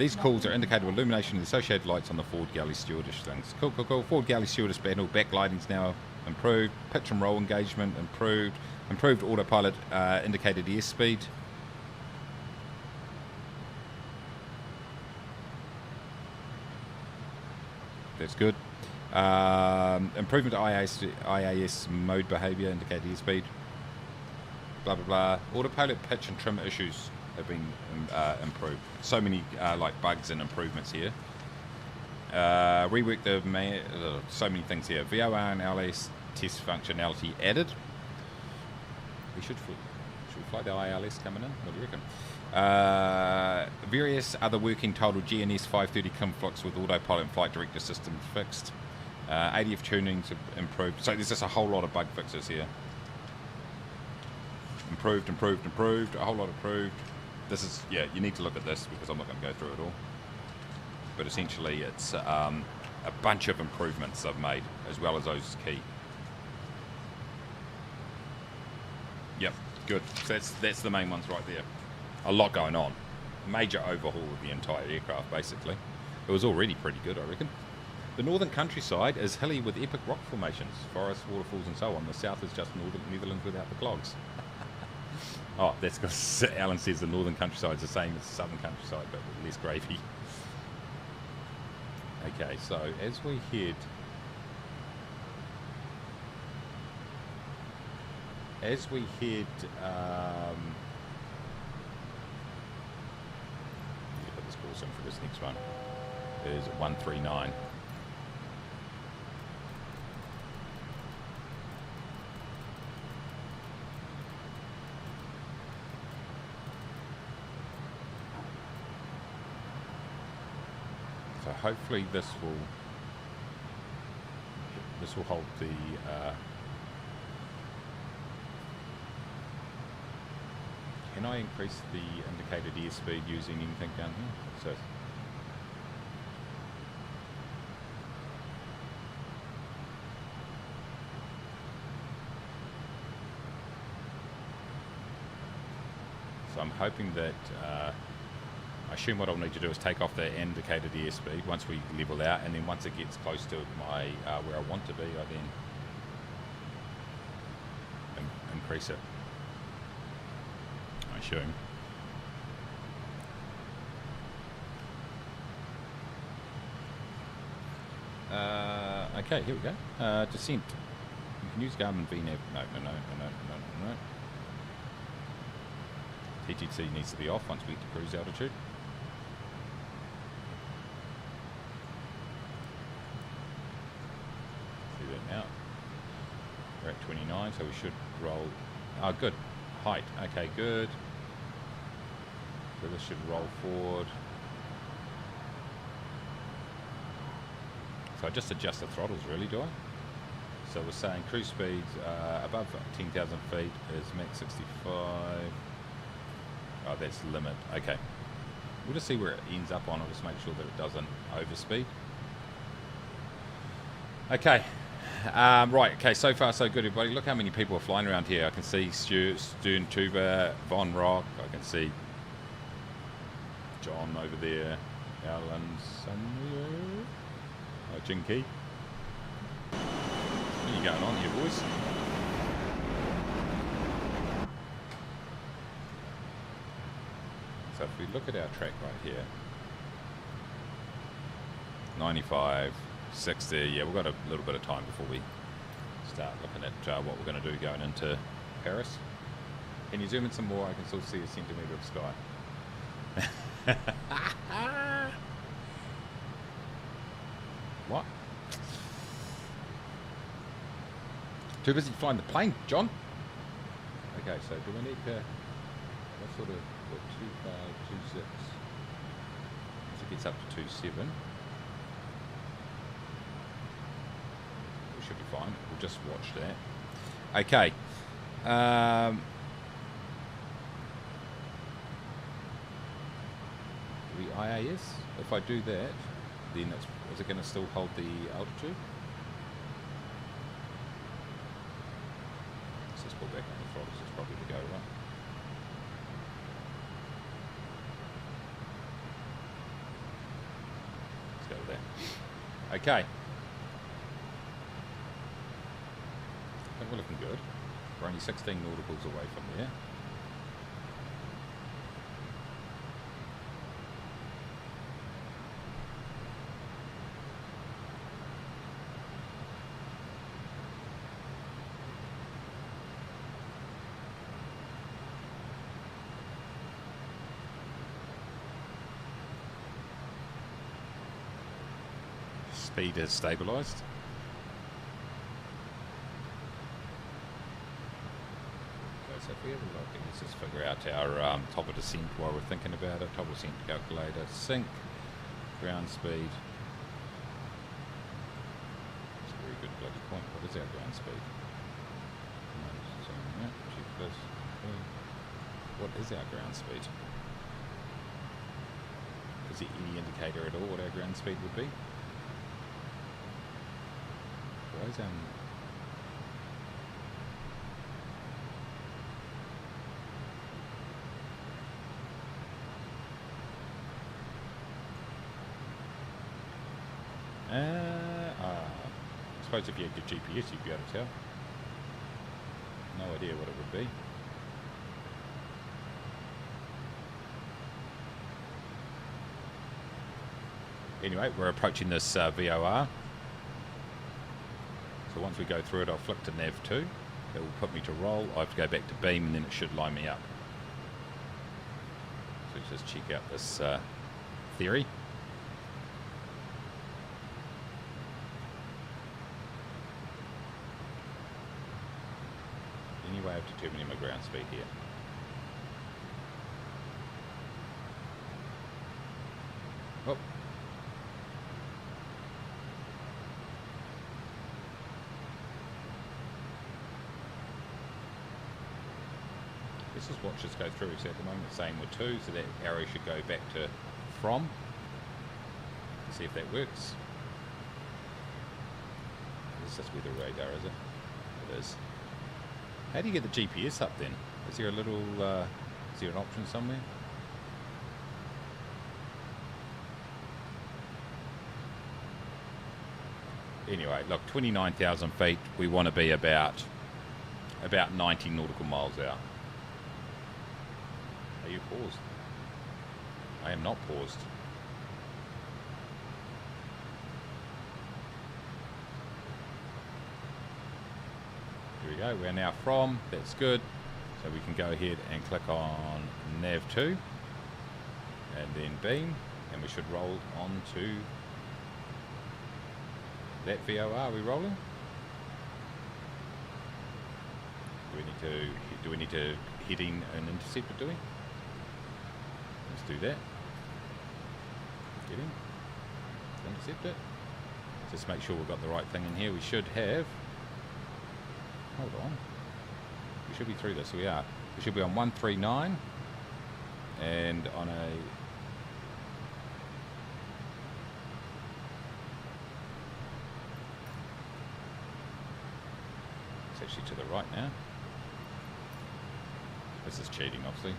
These calls are indicated with illumination and the associated lights on the forward galley stewardess things. Cool, cool, cool. Forward galley stewardess panel, backlighting's now improved. Pitch and roll engagement improved. Improved autopilot indicated airspeed. That's good. Improvement to IAS mode behavior, indicated airspeed. Blah, blah, blah. Autopilot pitch and trim issues have been improved. So many like bugs and improvements here. Rework the so many things here. VOR and LS test functionality added. We should fly the ILS coming in. What do you reckon? Various other working title GNS 530 conflicts with autopilot and flight director system fixed. ADF tuning's improved. So there's just a whole lot of bug fixes here. Improved, improved, improved. A whole lot improved. This is, yeah, you need to look at this because I'm not going to go through it all. But essentially it's a bunch of improvements I've made as well as those key. Yep, good. So that's the main ones right there. A lot going on. Major overhaul of the entire aircraft, basically. It was already pretty good, I reckon. The northern countryside is hilly with epic rock formations, forests, waterfalls and so on. The south is just northern Netherlands without the clogs. Oh, that's because Alan says the northern countryside is the same as the southern countryside, but with less gravy. Okay, so as we head... put this course in for this next one. Is 139. So hopefully this will hold the can I increase the indicated airspeed using anything down here? So I'm hoping that I assume what I'll need to do is take off the indicated airspeed once we level out, and then once it gets close to my where I want to be, I then increase it. I assume. Okay, here we go. Descent. You can use Garmin VNav. No. TTC needs to be off once we get to cruise altitude. See that now. We're at 29, so we should roll. Oh, good. Height. Okay, good. So this should roll forward. So I just adjust the throttles, really, do I? So we're saying cruise speed above 10,000 feet is Mach 65. Oh, that's the limit. Okay. We'll just see where it ends up on. I'll just make sure that it doesn't overspeed. Okay. Right. Okay. So far, so good, everybody. Look how many people are flying around here. I can see Stuart, Stern Tuber, Von Rock. I can see John over there. Alan somewhere. Jinky. What are you going on here, boys? So if we look at our track right here, 95, 60, yeah, we've got a little bit of time before we start looking at what we're going to do going into Paris. Can you zoom in some more? I can still see a centimetre of sky. What? Too busy flying the plane, John? Okay, so do we need to... What sort of... 25, 26. As it gets up to 27. We should be fine. We'll just watch that. Okay. The IAS, if I do that, then is it going to still hold the altitude? Let's just pull back on the throttles. It's probably to go, right? there. Okay. I think we're looking good. We're only 16 nauticals away from there. Speed has stabilised. Okay, so if we have a look, let's just figure out our top of descent while we're thinking about it. Top of descent calculator, sync, ground speed. That's a very good bloody point. What is our ground speed? What is our ground speed? Is there any indicator at all what our ground speed would be? Why is I suppose if you had your GPS you'd be able to tell. No idea what it would be. Anyway, we're approaching this VOR. So once we go through it, I'll flick to nav 2. It will put me to roll. I have to go back to beam, and then it should line me up. So let's just check out this theory. Any way of determining my ground speed here? Oh. Let's just watch this go through. So at the moment it's saying we're 2, so that arrow should go back to from. See if that works. Is this with the radar, is it? It is. How do you get the GPS up then? Is there a little, is there an option somewhere? Anyway, look, 29,000 feet. We want to be about 90 nautical miles out. Are you paused? I am not paused. Here we go. We're now from. That's good. So we can go ahead and click on nav 2 and then beam, and we should roll on to that VOR. Are we rolling? Do we need to head in an interceptor, do we? Let's do that. Get in. Intercept it. Just make sure we've got the right thing in here. We should have... Hold on. We should be through this. We are. We should be on 139 and on a... It's actually to the right now. This is cheating, obviously.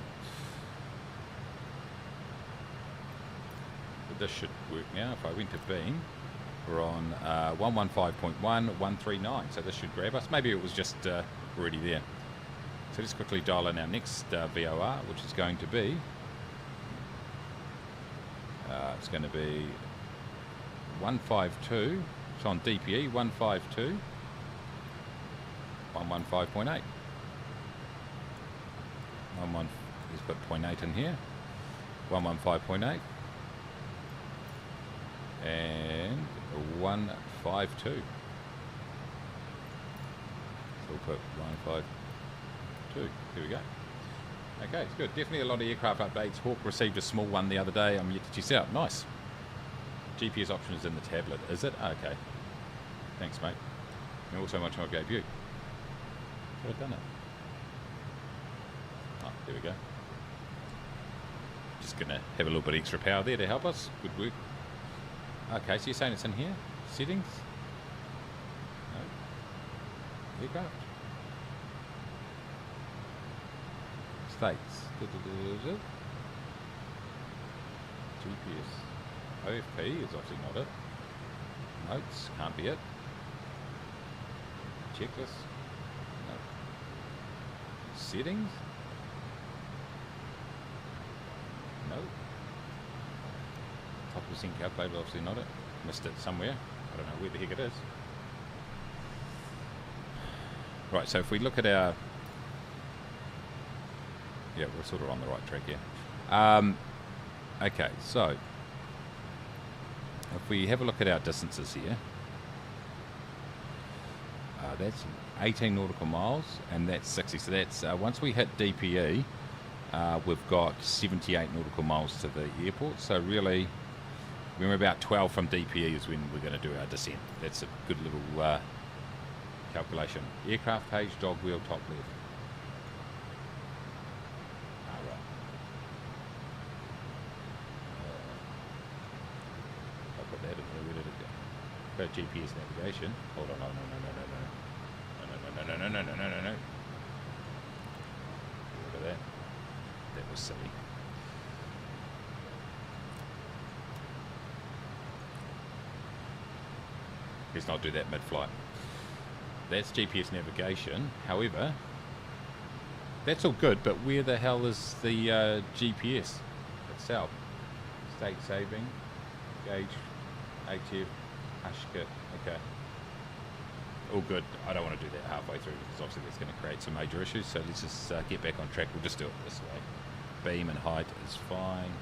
But this should work now. If I went to beam, we're on 115.1, 139. So this should grab us. Maybe it was just already there. So let's quickly dial in our next VOR, which is going to be... it's going to be 152. It's on DPE, 152. 115.8. Let's put 0.8 in here. 115.8. And 152. So we'll put 152. Here we go. Okay, it's good. Definitely a lot of aircraft updates. Hawk received a small one the other day. I'm yet to check out. Nice. GPS option is in the tablet. Is it? Okay. Thanks, mate. And also much I gave you. Could have done it. Oh, there we go. Just going to have a little bit extra power there to help us. Good work. Okay, so you're saying it's in here? Settings? No. Aircraft. States. GPS. OFP is obviously not it. Notes, can't be it. Checklist, no. Settings, no. Top percent calculator, obviously not it. Missed it somewhere. I don't know where the heck it is. Right, so if we look at our... Yeah, we're sort of on the right track here. Okay, so if we have a look at our distances here, that's 18 nautical miles and that's 60. So that's once we hit DPE, we've got 78 nautical miles to the airport. So really, when we're about 12 from DPE is when we're going to do our descent. That's a good little calculation. Aircraft page, dog wheel, top left. GPS navigation. Hold on, no. Look at that. That was silly. Let's not do that mid-flight. That's GPS navigation. However, that's all good, but where the hell is the GPS itself? State saving, gauge, ATF. Kit. Okay. All good. I don't want to do that halfway through because obviously that's going to create some major issues. So let's just get back on track. We'll just do it this way. Beam and height is fine.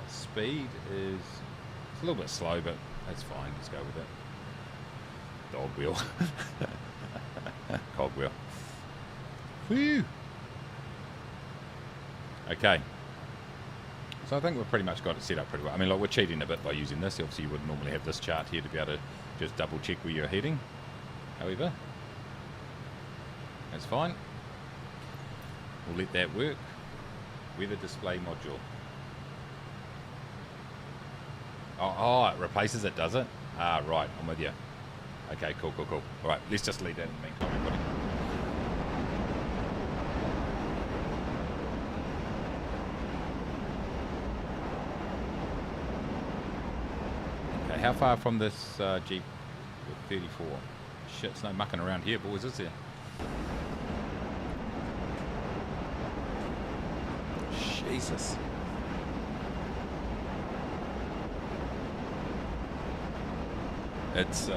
Speed is it's a little bit slow, but that's fine. Let's go with it. Dog wheel. Cogwheel. Whew. Okay. So I think we've pretty much got it set up pretty well. I mean, like, we're cheating a bit by using this. Obviously, you would normally have this chart here to be able to just double check where you're heading. However, that's fine. We'll let that work. Weather display module. Oh, it replaces it, does it? Ah, right. I'm with you. Okay, cool. All right, let's just leave that in the meantime, everybody. How far from this Jeep 34? Shit, it's no mucking around here, boys, is there? Jesus. It's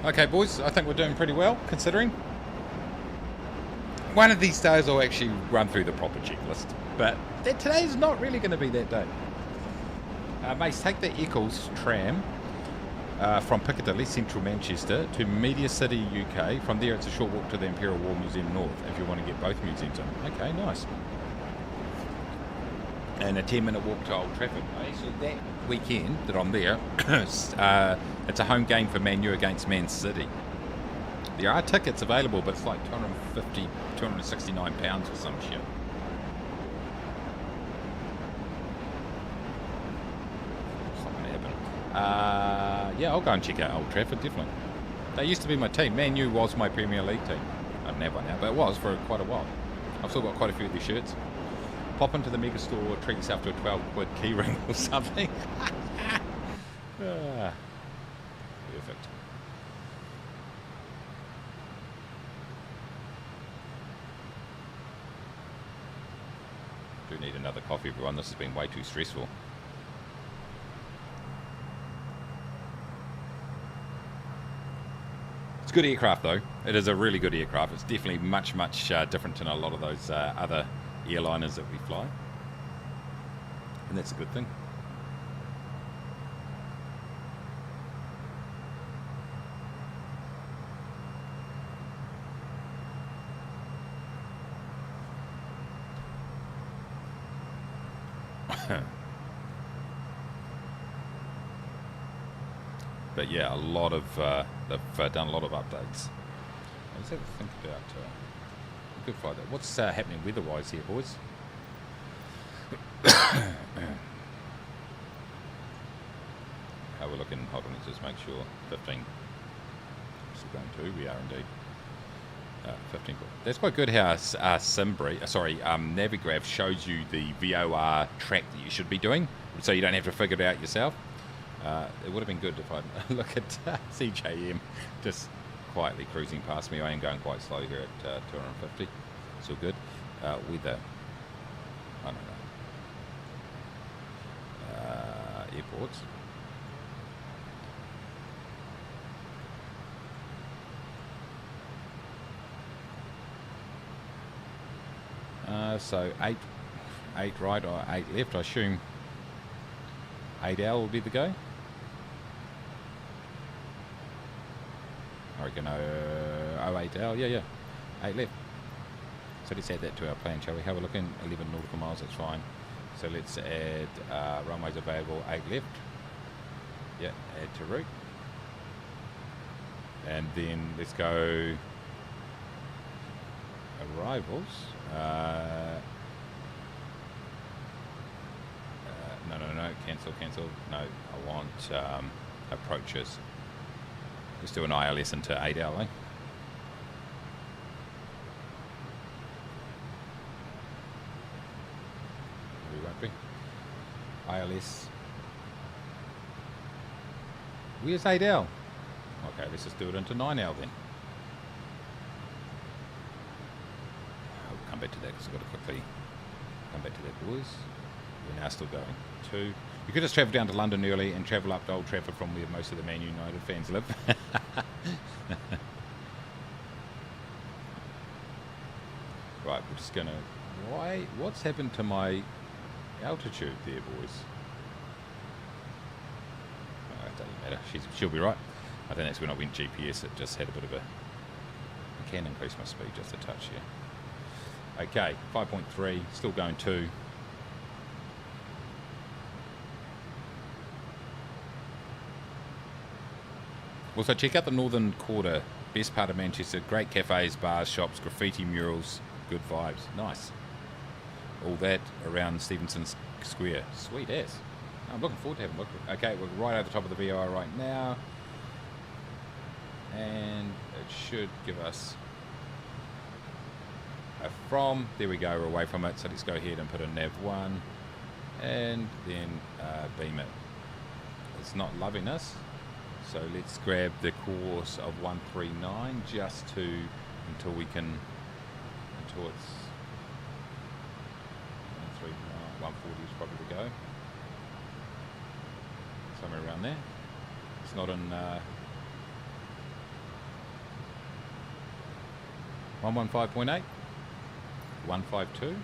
okay, boys, I think we're doing pretty well, considering. One of these days I'll actually run through the proper checklist, but today's not really going to be that day. Mace, take the Eccles tram from Piccadilly, central Manchester, to Media City, UK. From there, it's a short walk to the Imperial War Museum North, if you want to get both museums in. Okay, nice. And a 10-minute walk to Old Trafford. So that weekend that I'm there, it's a home game for Man U against Man City. There are tickets available, but it's like £269 or some shit. Something to happen. Yeah, I'll go and check out Old Trafford, definitely. They used to be my team. Man U was my Premier League team. I don't have one now, but it was for quite a while. I've still got quite a few of their shirts. Pop into the mega store, treat yourself to a 12-quid key ring or something. Perfect. Do need another coffee, everyone. This has been way too stressful. It's a good aircraft, though. It is a really good aircraft. It's definitely much different than a lot of those other airliners that we fly, and that's a good thing. But yeah, a lot of they've done a lot of updates. Let's have a think about a good flight. What's happening weather-wise here, boys? How we're looking? Hold on, let's just make sure. 15. Still going 2. We are indeed. 15. That's quite good how Navigraph shows you the VOR track that you should be doing, so you don't have to figure it out yourself. It would have been good if I look at CJM just quietly cruising past me. I am going quite slow here at 250. Still good. Weather, I don't know. Airports. So 8 right or 8 left. I assume 8L will be the go. I reckon 08L. Yeah. 8 left. So let's add that to our plan, shall we? How we're looking? 11 nautical miles. That's fine. So let's add runways available. 8 left. Yeah. Add to route. And then let's go arrivals. No. Cancel. No, I want approaches. Let's do an ILS into 8L, eh? We won't be. ILS. Where's 8L? Okay, let's just do it into 9L then. I'll come back to that because I've got to quickly come back to that, boys. We're now still going. 2. You could just travel down to London early and travel up to Old Trafford from where most of the Man United fans live. Right, we're just gonna. What's happened to my altitude there, boys? Oh, it doesn't matter. She'll be right. I think that's when I went GPS. It just had a bit of a. I can increase my speed just a touch here. Okay, 5.3. Still going 2. Also, check out the Northern Quarter, best part of Manchester. Great cafes, bars, shops, graffiti murals, good vibes. Nice. All that around Stevenson Square. Sweet ass. I'm looking forward to having a look. Okay, we're right over the top of the VOR right now. And it should give us a from. There we go, we're away from it. So let's go ahead and put a nav 1 and then beam it. It's not loving us. So let's grab the course of 139 just to, until it's 140 is probably the go. Somewhere around there. It's not in 115.8, 152.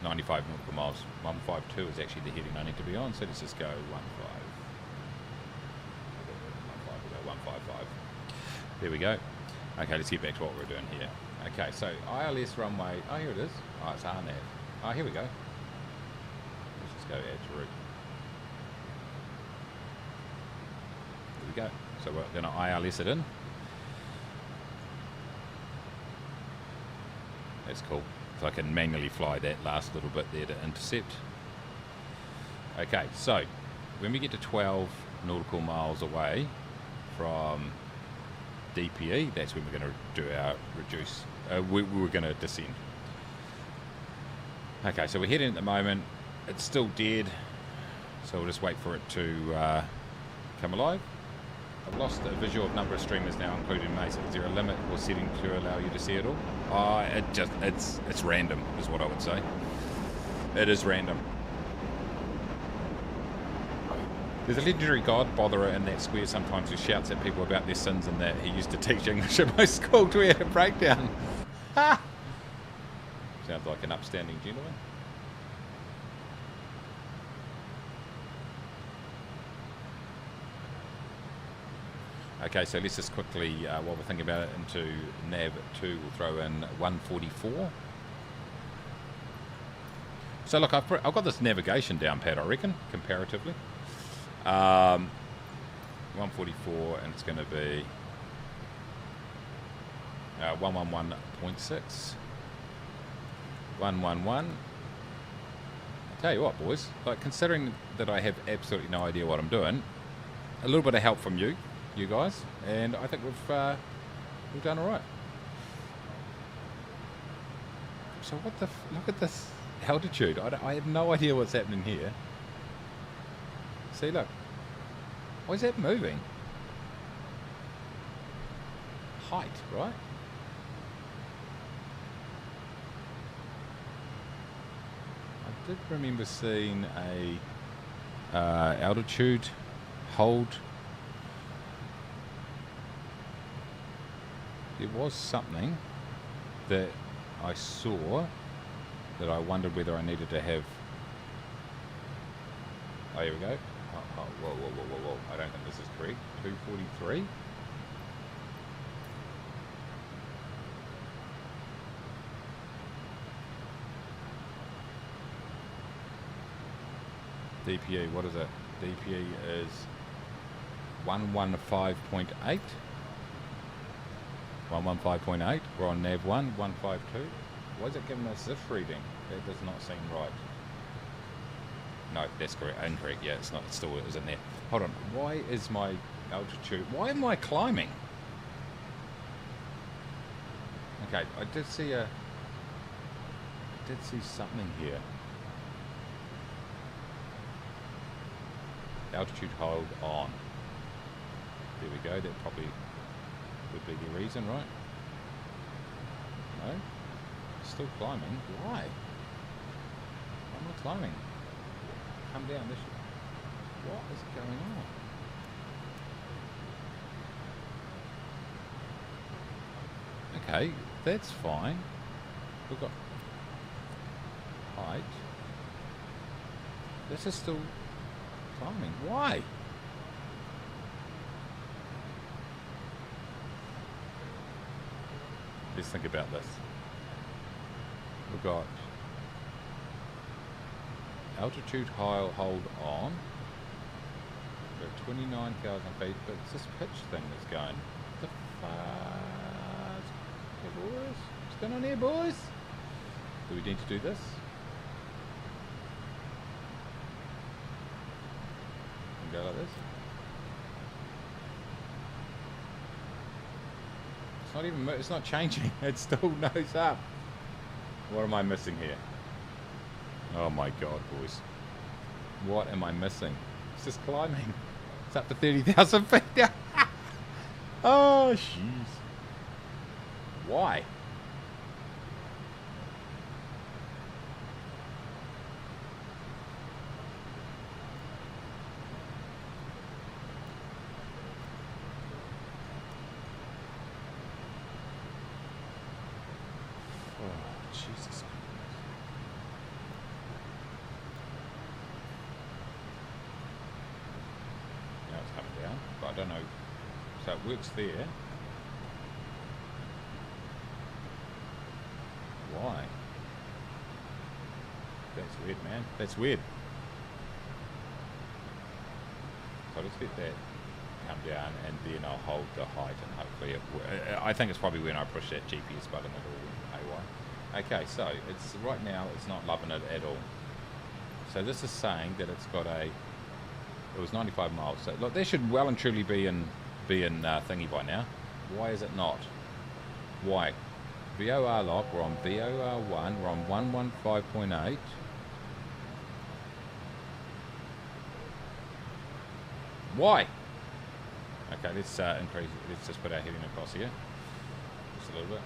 95 nautical miles. 152 is actually the heading I need to be on, so let's just go 155. There we go. Okay, let's get back to what we're doing here. Okay, so ILS runway. Oh, here it is. Oh, it's RNAV. Oh, here we go. Let's just go add to route. There we go. So we're going to ILS it in. That's cool. So I can manually fly that last little bit there to intercept. Okay, so when we get to 12 nautical miles away from DPE, that's when we're going to do our reduce. We're going to descend. Okay, so we're heading at the moment. It's still dead, so we'll just wait for it to come alive. I've lost the visual of number of streamers now, including Mace. Is there a limit or setting to allow you to see it all? It's random, is what I would say. It is random. There's a legendary god botherer in that square sometimes who shouts at people about their sins and that. He used to teach English at my school till we had a breakdown. Ha! Sounds like an upstanding gentleman. Okay, so let's just quickly, while we're thinking about it, into nav 2, we'll throw in 144. So look, I've got this navigation down pat, I reckon, comparatively. 144, and it's going to be 111.6. 111. I tell you what, boys, like considering that I have absolutely no idea what I'm doing, a little bit of help from you guys, and I think we've done all right. So what the look at this altitude. I have no idea what's happening here. See, look. Why is that moving? Height, right? I did remember seeing a altitude hold. There was something that I saw that I wondered whether I needed to have. Oh, here we go. Oh, whoa. I don't think this is correct. 243. DPE, what is it? DPE is 115.8. 115.8. We're on nav 1, 152. Why is it giving us this reading? That does not seem right. No, that's correct. Incorrect. Yeah, it's not. It still isn't there. Hold on. Why is my altitude? Why am I climbing? Okay, I did see something here. Altitude hold on. There we go. That probably would be the reason, right? No. Still climbing. Why? Why am I climbing? Come down this. What is going on? Okay, that's fine. We've got height. This is still climbing. Why? Let's think about this. We've got altitude hold on. We're at 29,000 feet, but it's this pitch thing that's going. What the fuck? Hey boys, what's going on here, boys? Do we need to do this? And go like this. It's not even. It's not changing. It's still nose up. What am I missing here? Oh my god, boys. What am I missing? It's just climbing. It's up to 30,000 feet now. Oh, jeez. Why? Oh, Jesus. But I don't know. So it works there. Why? That's weird, man. That's weird. So let's let that come down, and then I'll hold the height, and hopefully I think it's probably when I push that GPS button it'll AY. Okay, so it's right now it's not loving it at all. So this is saying that it's got a. It was 95 miles. So look, there should well and truly be in thingy by now. Why is it not? Why? VOR lock. We're on VOR 1. We're on 115.8. Why? Okay, let's increase. Let's just put our heading across here. Just a little bit.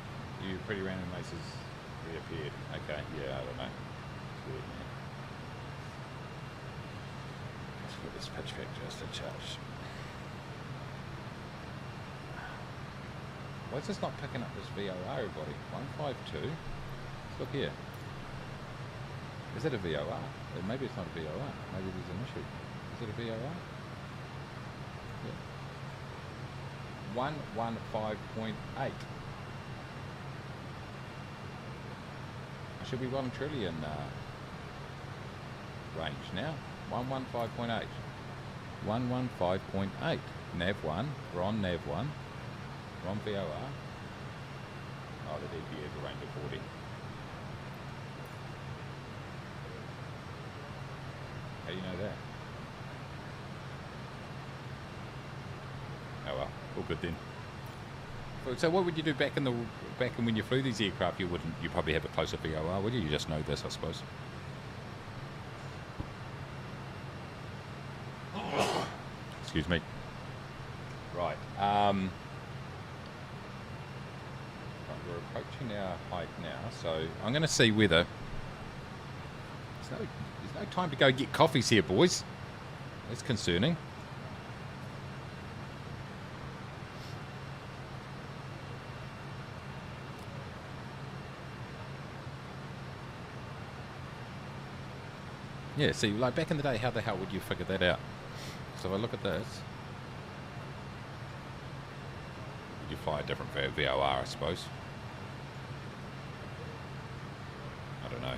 You pretty random maces reappeared. Okay, yeah, I don't know. It's weird, man. Let's put this pitch back just a touch. Why is this not picking up this VOR, everybody? 152. Let's look here. Is it a VOR? Maybe it's not a VOR. Maybe there's an issue. Is it a VOR? Yeah. 115.8. I should be well and truly in range now. 115.8. 115.8. Nav 1. We're on Nav 1. We're on VOR. Oh, the DP has a range of 40. How do you know that? Oh well, all good then. So what would you do back in when you flew these aircraft? You probably have a closer VOR, would you? You just know this, I suppose. Excuse me. Right. We're approaching our height now, so I'm going to see whether there's no time to go get coffees here, boys. That's concerning. Yeah, see, like back in the day, how the hell would you figure that out? So if I look at this, you fly a different VOR, I suppose. I don't know.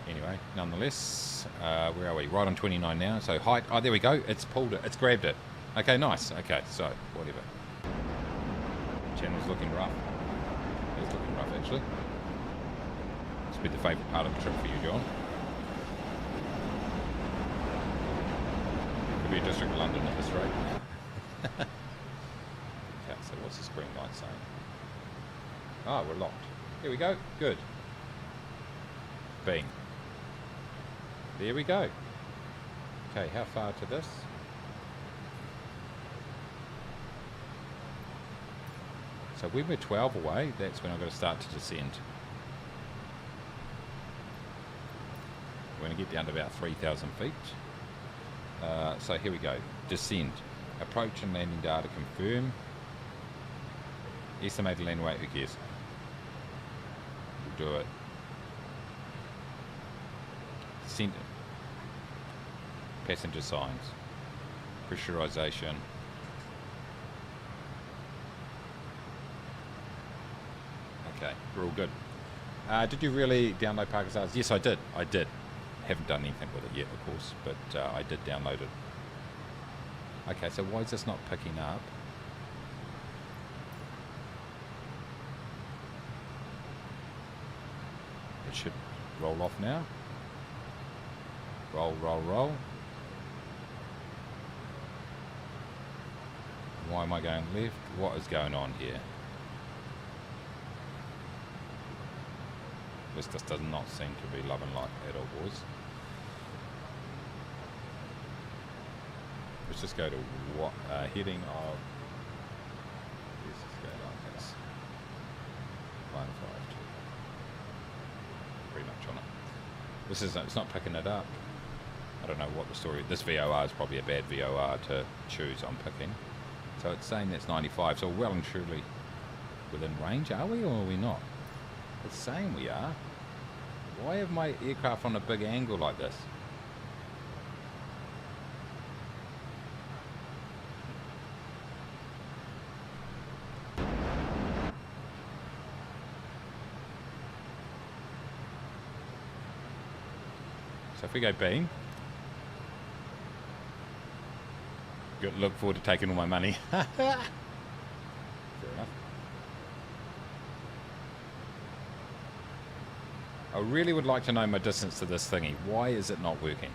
Anyway, nonetheless, where are we? Right on 29 now. So height. Oh, there we go. It's pulled it. It's grabbed it. Okay, nice. Okay, so whatever. Channel's looking rough. It's looking rough, actually. It's been the favourite part of the trip for you, John. Could be a district of London at this rate. Okay, so what's the screen light saying? Ah, we're locked. Here we go. Good. Bing. There we go. Okay, how far to this? So when we're 12 away, that's when I've got to start to descend. We're going to get down to about 3,000 feet. So here we go. Descend. Approach and landing data confirm. Estimated landing weight, who cares? We'll do it. Descend. Passenger signs. Pressurization. Okay, we're all good. Did you really download Parker's Arts? Yes, I did. I did. Haven't done anything with it yet, of course, but I did download it. Okay, so why is this not picking up? It should roll off now. Roll, roll, roll. Why am I going left? What is going on here? This just does not seem to be loving life at all, boys. Let's just go to what heading of. Let's just go like this. 152. Pretty much on it. This is it's not picking it up. I don't know what the story. This VOR is probably a bad VOR to choose. I'm picking. So it's saying that's 95. So well and truly within range, are we or are we not? It's saying we are. Why have my aircraft on a big angle like this? So if we go beam, good, look forward to taking all my money. Fair enough. I really would like to know my distance to this thingy. Why is it not working?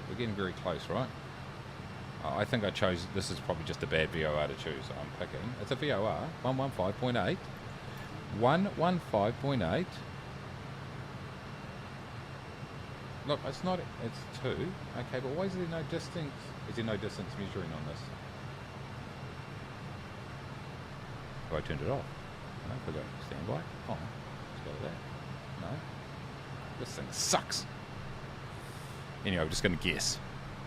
We're getting very close, right? I think I chose, this is probably just a bad VOR to choose. I'm picking, it's a VOR, 115.8. 115.8. Look, it's not, it's 2. Okay, but why is there no distance? Is there no distance measuring on this? Have I turned it off? No, I forgot. Standby. Oh, let's go with that. No. This thing sucks. Anyway, I'm just going to guess.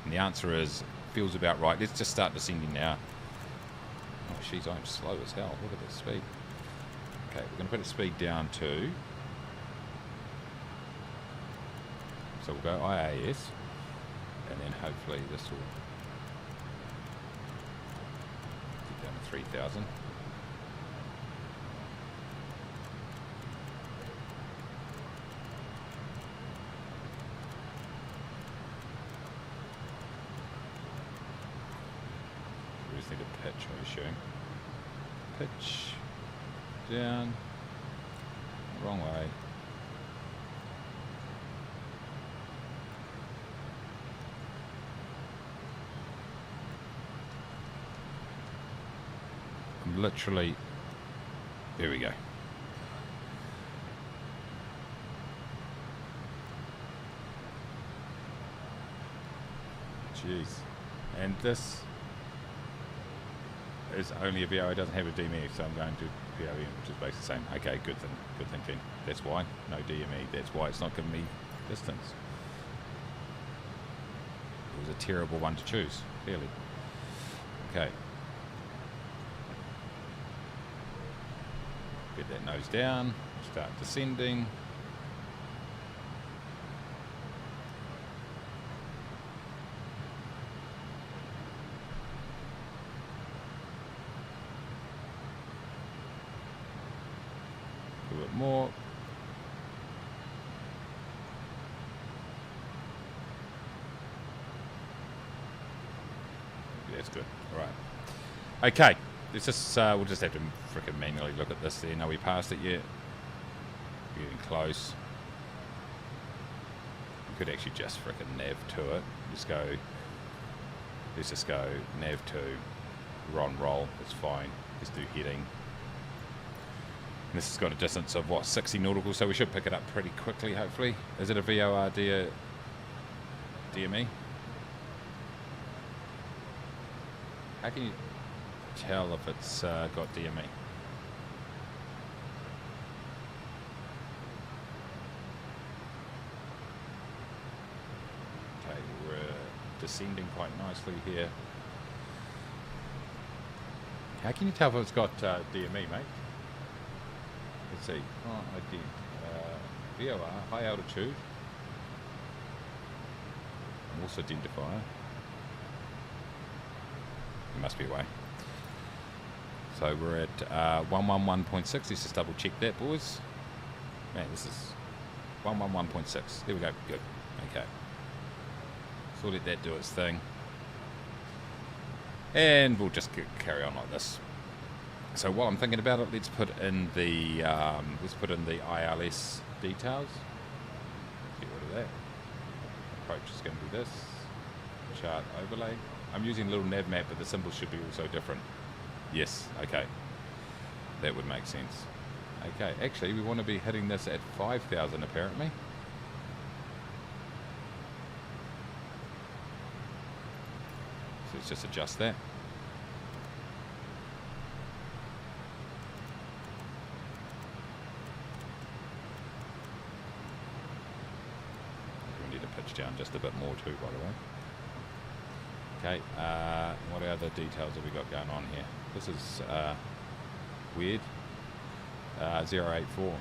And the answer is, feels about right. Let's just start descending now. Oh, jeez, I'm slow as hell. Look at the speed. Okay, we're going to put the speed down to... So we'll go IAS. And then hopefully this will... get down to 3,000. pitch, I assume. Pitch down, wrong way. I'm literally, there we go. Jeez. And this is only a VO, it doesn't have a DME, so I'm going to VOE, which is basically the same. Okay, good thinking. That's why, no DME, that's why it's not giving me distance. It was a terrible one to choose, clearly. Okay. Get that nose down, start descending. A bit more. That's good. All right. Okay. Let's just we'll just have to frickin' manually look at this there. Are we past it yet? Getting close. We could actually just frickin' nav to it. Let's just go nav to roll. It's fine. Let's do heading. And this has got a distance of what, 60 nautical, so we should pick it up pretty quickly, hopefully. Is it a VOR DME? How can you tell if it's got DME? Okay, we're descending quite nicely here. How can you tell if it's got DME, mate? Let's see. Oh, VOR, high altitude. Morse identifier. There must be a way. So we're at 111.6. Let's just double check that, boys. Man, this is 111.6. There we go. Good. Okay. So we'll let that do its thing. And we'll just carry on like this. So while I'm thinking about it, let's put in the ILS details. Get rid of that. Approach is going to be this. Chart overlay. I'm using a little nav map, but the symbols should be also different. Yes, okay. That would make sense. Okay, actually we want to be hitting this at 5,000 apparently. So let's just adjust that. We need to pitch down just a bit more too, by the way. Okay, what other details have we got going on here? This is weird. 084.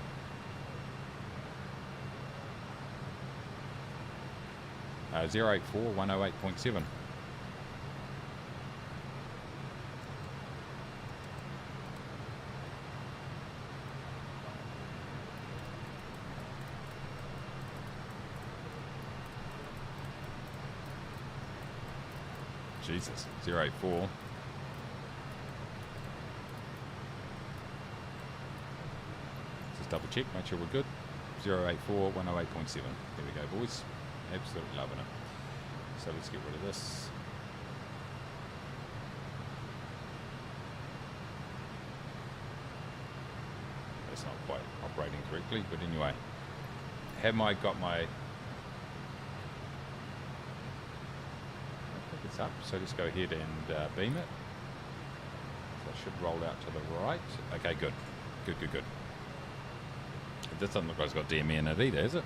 Uh, 084 108.7. Jesus, 084. Just double check, make sure we're good. 084 108.7. There we go, boys. Absolutely loving it. So let's get rid of this. That's not quite operating correctly, but anyway. Have I got my... it's up, so let's go ahead and beam it. So it should roll out to the right. Okay, good. Good. This doesn't look like it's got DME in it either, is it?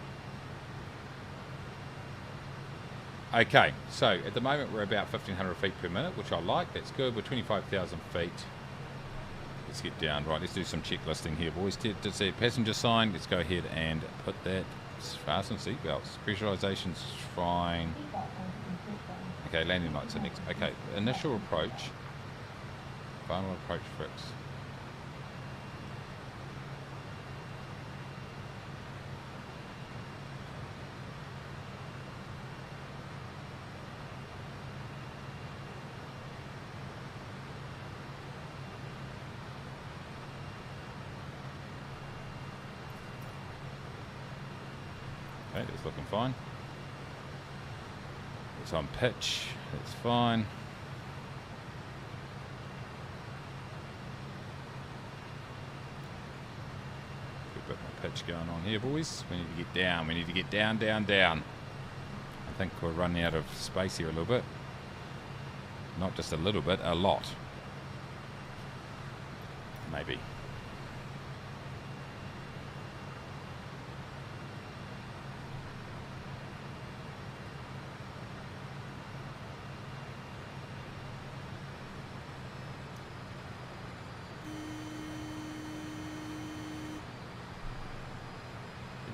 Okay, so at the moment we're about 1,500 feet per minute, which I like. That's good. We're 25,000 feet. Let's get down. Right, let's do some checklisting here, boys. To see passenger sign, let's go ahead and put that. Fasten seatbelts. Pressurization's fine. Okay, landing lights are next. Okay, initial approach. Final approach fix. Okay, that's looking fine. It's on pitch. That's fine. Good bit more pitch going on here, boys. We need to get down. We need to get down, down, down. I think we're running out of space here a little bit. Not just a little bit, a lot. Maybe.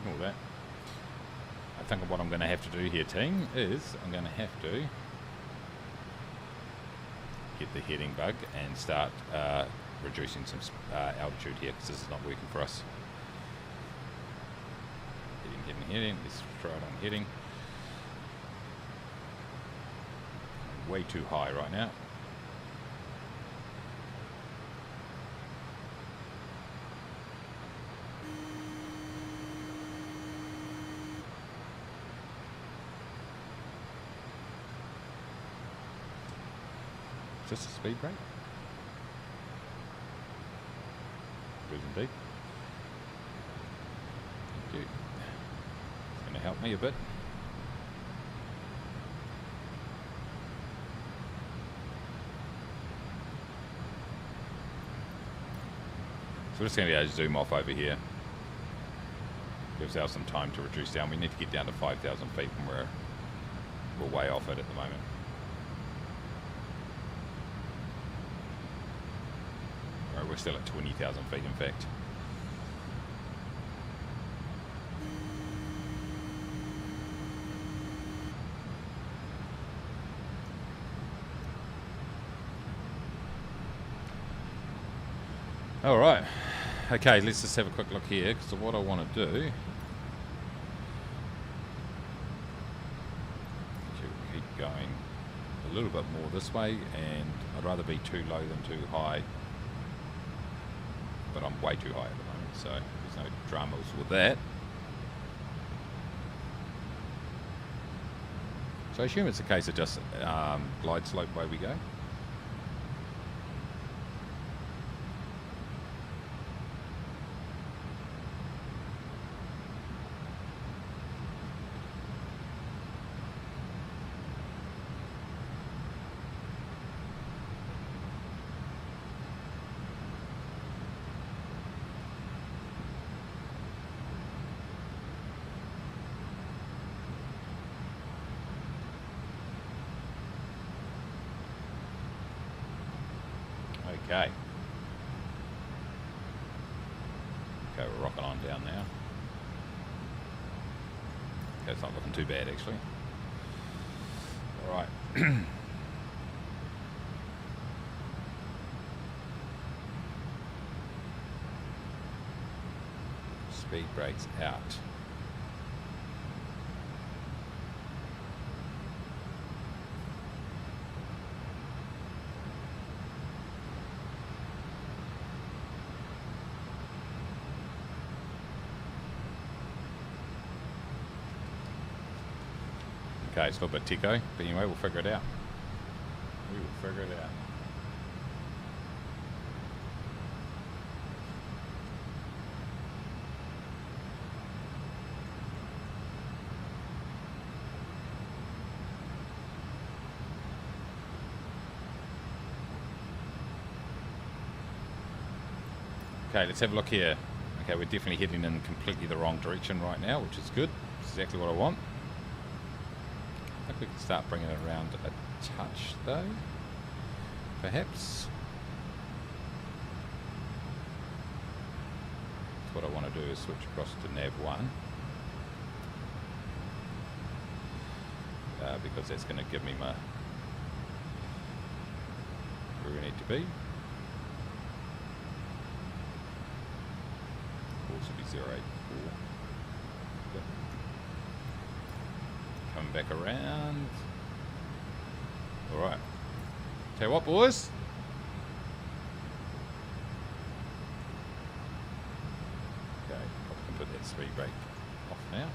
Ignore that. I think what I'm going to have to do here, team, is I'm going to have to get the heading bug and start reducing some altitude here, because this is not working for us. Heading. Let's try it on heading. Way too high right now. Is this a speed brake? It is indeed. Thank you. It's going to help me a bit. So we're just going to zoom off over here. Gives ourselves some time to reduce down. We need to get down to 5,000 feet, and we're way off it at the moment. We're still at 20,000 feet, in fact. All right. Okay, let's just have a quick look here, because what I want to do... keep going a little bit more this way, and I'd rather be too low than too high. But I'm way too high at the moment, so there's no dramas with that. So I assume it's a case of just glide slope way we go. Okay. Okay, we're rocking on down now. Okay, it's not looking too bad, actually. All right. Speed brakes out. Okay, it's a little bit ticko, but anyway, we'll figure it out. We will figure it out. Okay, let's have a look here. Okay, we're definitely heading in completely the wrong direction right now, which is good. It's exactly what I want. I think we can start bringing it around a touch, though. Perhaps. So what I want to do is switch across to nav 1. Because that's going to give me my where we need to be. Course will be 084. Yep. Coming back around. Alright. Tell you what, boys. Okay, I can put that speed brake off now.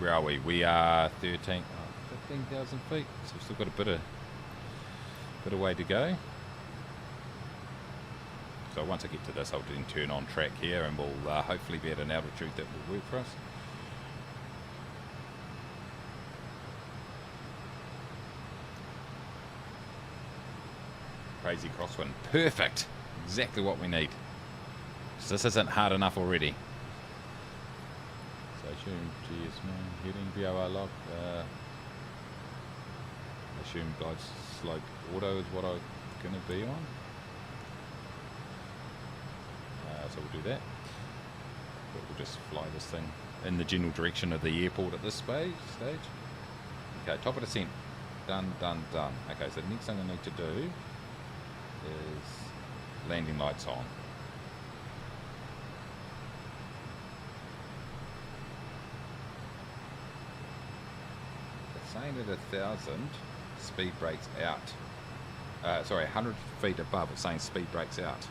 Where are we? We are 15,000 feet. So we've still got a bit of way to go. So once I get to this, I'll then turn on track here, and we'll hopefully be at an altitude that will work for us. Crazy crosswind. Perfect. Exactly what we need. So this isn't hard enough already. So assume GS heading VOR lock. Assume glide slope auto is what I'm going to be on. So we'll do that. But we'll just fly this thing in the general direction of the airport at this stage. Okay, top of descent. Done, done, done. Okay, so the next thing I need to do is landing lights on. It's saying at 1,000, speed brakes out. Sorry, 100 feet above, it's saying speed brakes out.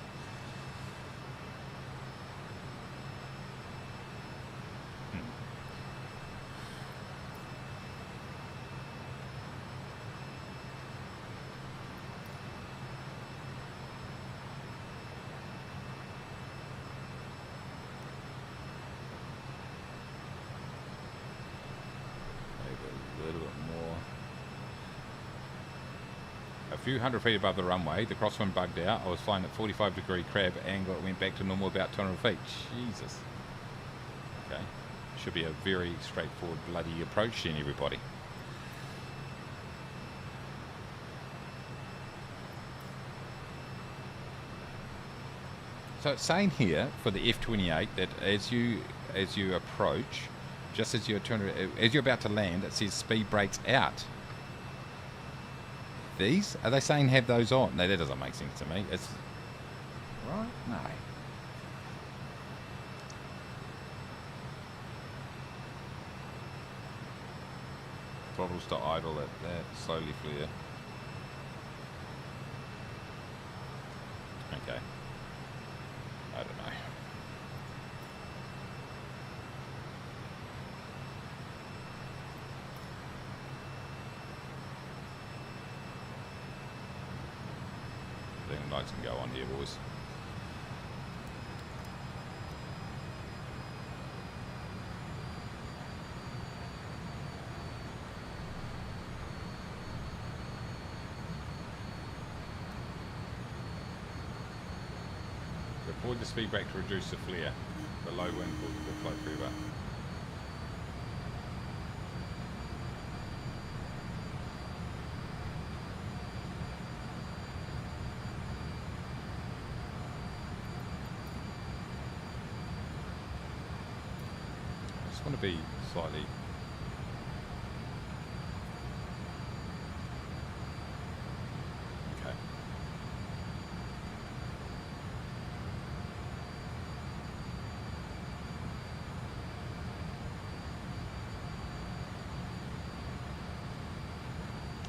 A few hundred feet above the runway, the crosswind bugged out. I was flying at 45-degree crab angle. It went back to normal about 200 feet. Jesus. Okay. Should be a very straightforward bloody approach then, everybody. So it's saying here for the F28 that as you approach, just as you're about to land, it says speed brakes out. These? Are they saying have those on? No, that doesn't make sense to me. It's right? No. Throttles to idle at that, slowly flare. Okay. I don't know. Lights can go on here, boys. Avoid the speed brake to reduce the flare. The low wind causes the flow fever. I want to be slightly okay.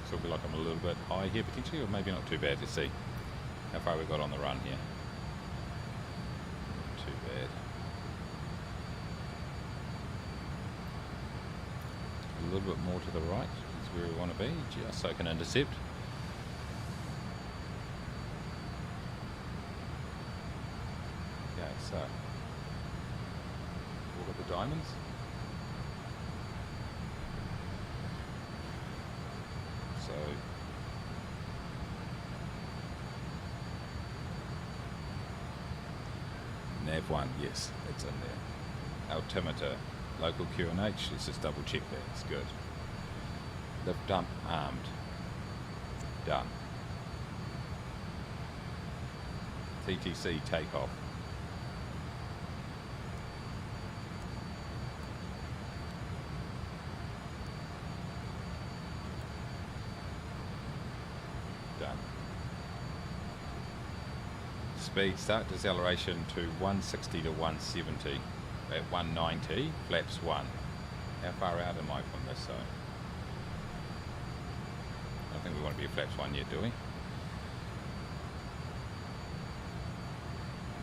So it'll be like I'm a little bit high here potentially, or maybe not too bad. Let's see how far we got on the run here. Not too bad. A little bit more to the right is where we want to be, just so I can intercept. Okay, so all of the diamonds. So nav1, yes, it's in there. Altimeter. Local QNH, let's just double check that, it's good. Lift dump armed. Done. TTC takeoff. Done. Speed start deceleration to 160 to 170. At 190, flaps 1. How far out am I from this zone? I don't think we want to be at flaps 1 yet, do we?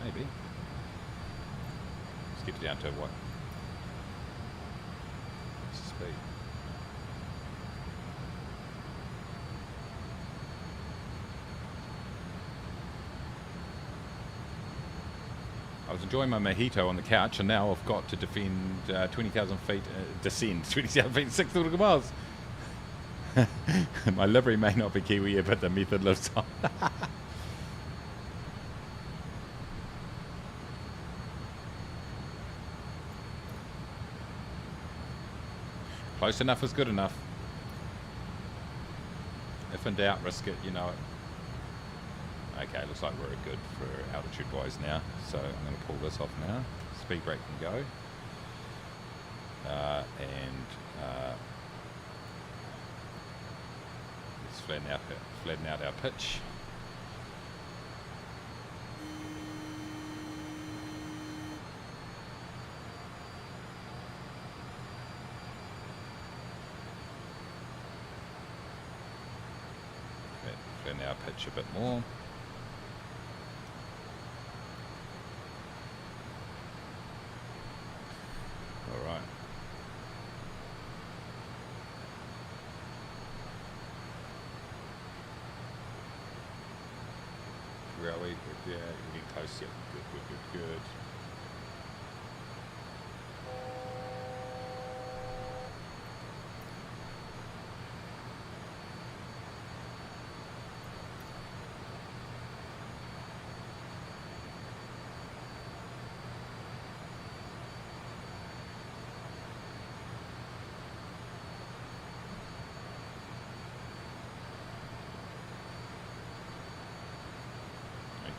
Maybe. Let's get it down to what? feet. I was enjoying my mojito on the couch, and now I've got to defend 20,000 feet, descend 20,000 feet, 6 nautical miles. My livery may not be Kiwi yet, but the method lives on. Close enough is good enough. If in doubt, risk it, you know it. Okay, looks like we're good for altitude wise now. So I'm going to pull this off now. Speed brake can go. Let's flatten out our pitch. Flatten our pitch a bit more. All right. Where are we? Yeah, we're getting close. Yeah, good.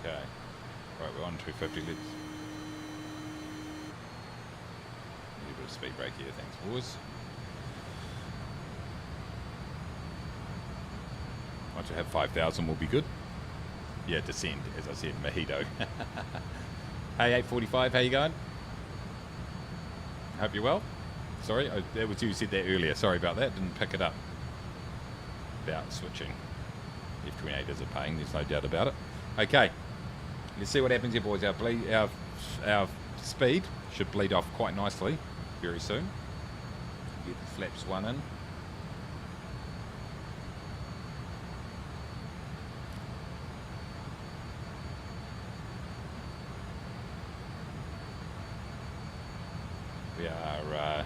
Okay. Right, we're on 250. Let's a little bit of speed brake here, thanks boys. Once we have 5,000 we'll be good. Yeah, descend, as I said, mojito. Hey 845, how you going? Hope you're well. Sorry, that was you who said that earlier. Sorry about that, didn't pick it up. About switching. F28 is a pain, there's no doubt about it. Okay. Let's see what happens here, boys. Our speed should bleed off quite nicely very soon. Get the flaps one in. We are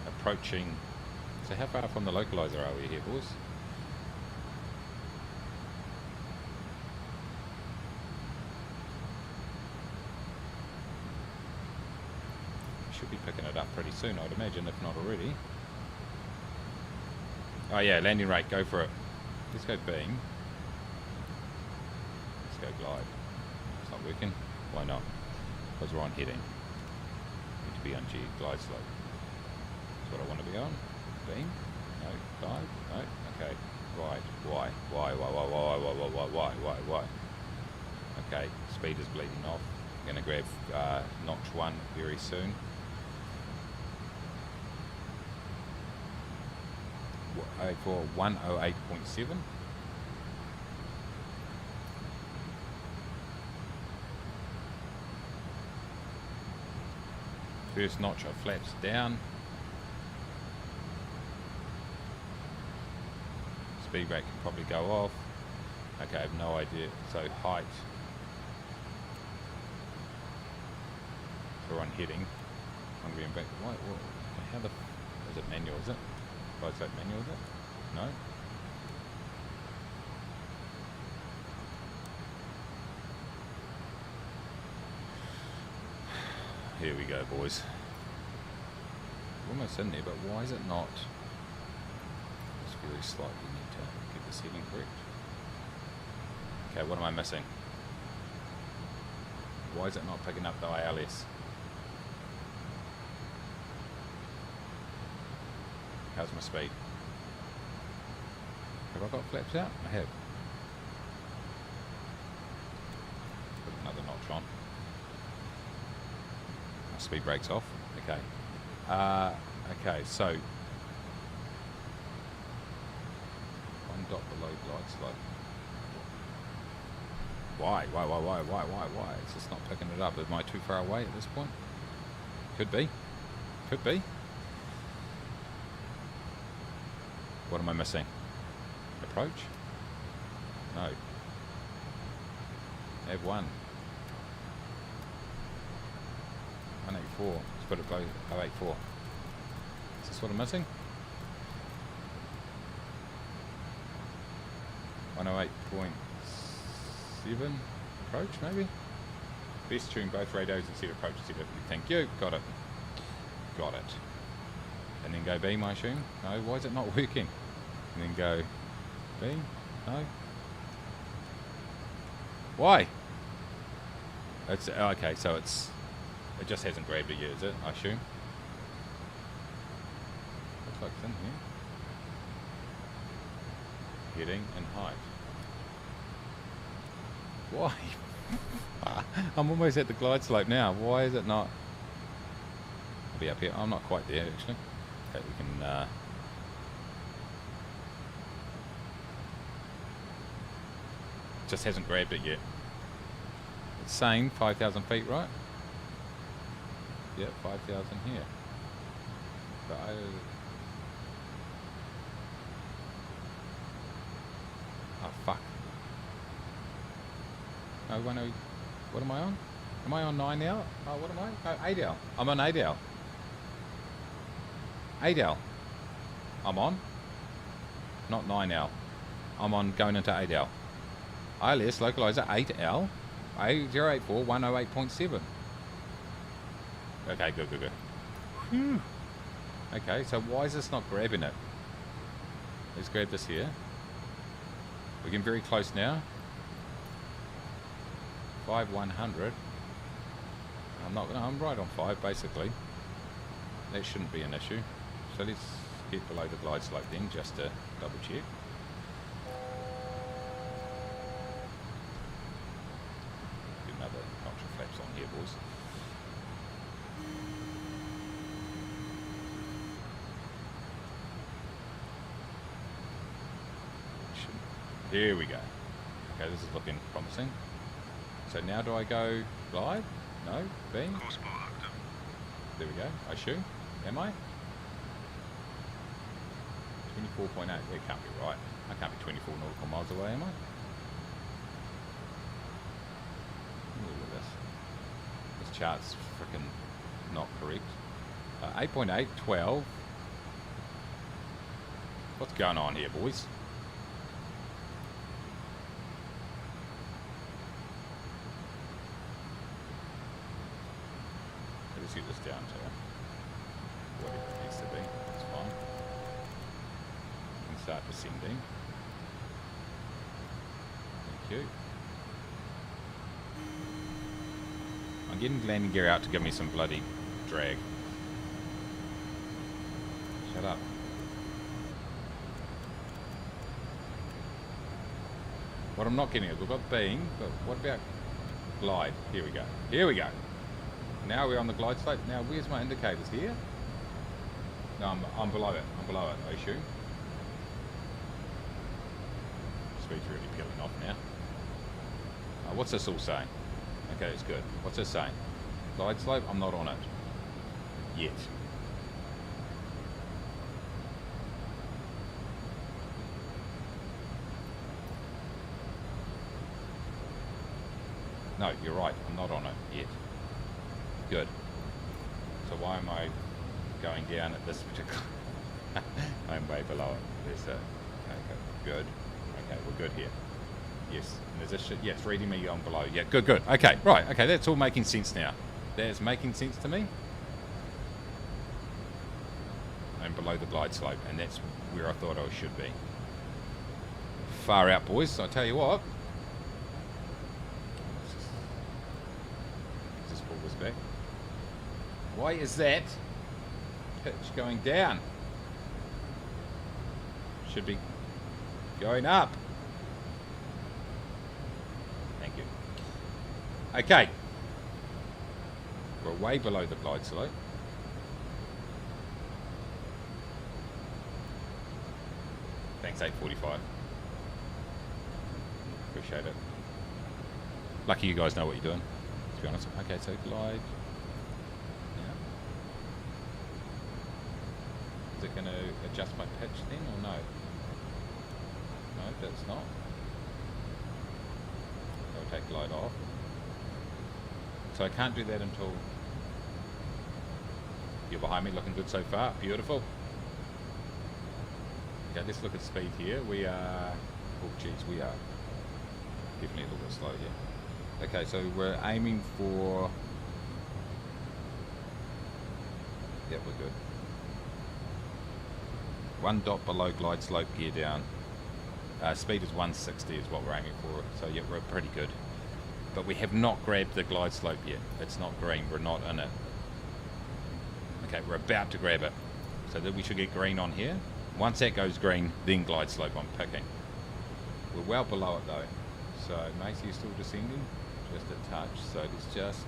approaching. So how far from the localizer are we here, boys? Should be picking it up pretty soon, I'd imagine, if not already. Oh yeah, landing rate, go for it. Let's go beam. Let's go glide. It's not working. Why not? Because we're on heading. Need to be on G, glide slope. That's what I want to be on. Beam. No, glide. No. Okay. Wide. Why? Okay, speed is bleeding off. I'm going to grab notch 1 very soon. For 108.7. First notch of flaps down. Speed brake can probably go off. Okay, I have no idea. So height. So we're on heading. I'm going back. What, how the? Is it manual? Is it? Is that manual? Is it? No. Here we go, boys. We're almost in there, but why is it not? Just very slightly need to get this heading correct. Okay, what am I missing? Why is it not picking up the ILS? How's my speed? Have I got flaps out? I have. Put another notch on. My speed brake's off. Okay. Okay, so 1 dot below glide slope. Why? It's just not picking it up. Am I too far away at this point? Could be. Could be. What am I missing? Approach? No. Have 1. 184. Let's put it below 084. Is this what I'm missing? 108.7 approach, maybe? Best tune both radios and set approach and set it. Thank you. Got it. Got it. And then go beam, I assume? No, why is it not working? And then go beam? No? Why? It's okay, so it just hasn't grabbed it yet, is it? I assume. Looks like it's in here. Heading and height. Why? I'm almost at the glide slope now. Why is it not? I'll be up here. I'm not quite there actually. Okay, we can. Just hasn't grabbed it yet. It's saying 5,000 feet, right? Yeah, 5,000 here. But oh fuck. No, what am I on? Am I on 9 now? Oh, what am I? Oh, 8L. I'm on 8L. 8L. I'm on. Not 9L. I'm on going into 8L. ILS localizer 8L. 084 108.7. Okay, good. Whew. Okay, so why is this not grabbing it? Let's grab this here. We're getting very close now. 5100. I'm right on 5 basically. That shouldn't be an issue. So let's get below the glide slope then, just to double check. Get another ultra flaps on here, boys. Here we go. Okay, this is looking promising. So now do I go glide? No? Beam? Course bar active. There we go. I shoot. Am I? 24.8. That can't be right. I can't be 24 nautical miles away, am I? Look at this. This chart's freaking not correct. 8.8, 12. What's going on here, boys? Let's get this down to whatever it needs to be. That's fine. And start descending. Thank you. I'm getting landing gear out to give me some bloody drag. Shut up. What I'm not getting is we've got beam, but what about glide? Here we go. Here we go. Now we're on the glide slope. Now where's my indicators? Here? No, I'm below it. I'm below it, I assume. Speed's really peeling off now. What's this all saying? Okay, it's good. What's this saying? Glide slope? I'm not on it. Yet. No, you're right. I'm not on it yet. Good. So why am I going down at this particular... I'm way below it. There's a... Okay, good. Okay, we're good here. Yes. And is this shit? Yeah, it's reading me on below. Yeah, good. Okay, right. Okay, that's all making sense now. That's making sense to me. I'm below the glide slope, and that's where I thought I should be. Far out, boys. So I tell you what. Let's just pull this back. Why is that pitch going down? Should be going up. Thank you. Okay. We're way below the glide slope. Thanks, 845. Appreciate it. Lucky you guys know what you're doing, to be honest. Okay, so glide. Is it going to adjust my pitch then or no? No, that's not. I'll take glide off. So I can't do that until you're behind me, looking good so far. Beautiful. Okay, let's look at speed here. We are, oh geez, we are definitely a little bit slow here. Okay, so we're aiming for, yeah, we're good. 1 dot below glide slope, gear down. Speed is 160 is what we're aiming for, so yeah, we're pretty good. But we have not grabbed the glide slope yet. It's not green, we're not in it. Okay, we're about to grab it. So that we should get green on here. Once that goes green, then glide slope I'm picking. We're well below it though. So Macy is still descending, just a touch. So let's just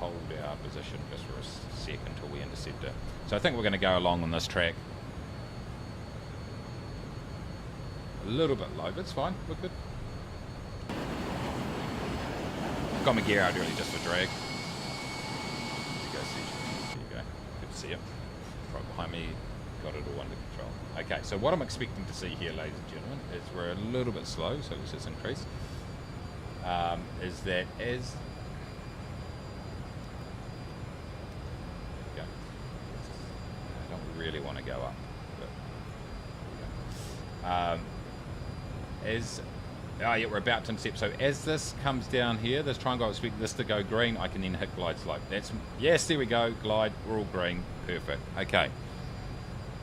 hold our position just for a sec until we intercept it. So I think we're going to go along on this track. A little bit low, but it's fine, we're good. Got my gear out early just for drag. There you go, CJ. There you go. Good to see you. Right behind me, got it all under control. Okay, so what I'm expecting to see here, ladies and gentlemen, is we're a little bit slow, so let's just increase. Is that as... Go. I don't really want to go up, but... as... Oh yeah, we're about to intercept. So as this comes down here, this triangle, I expect this to go green. I can then hit glide slope. That's, yes, there we go. Glide, we're all green. Perfect. Okay.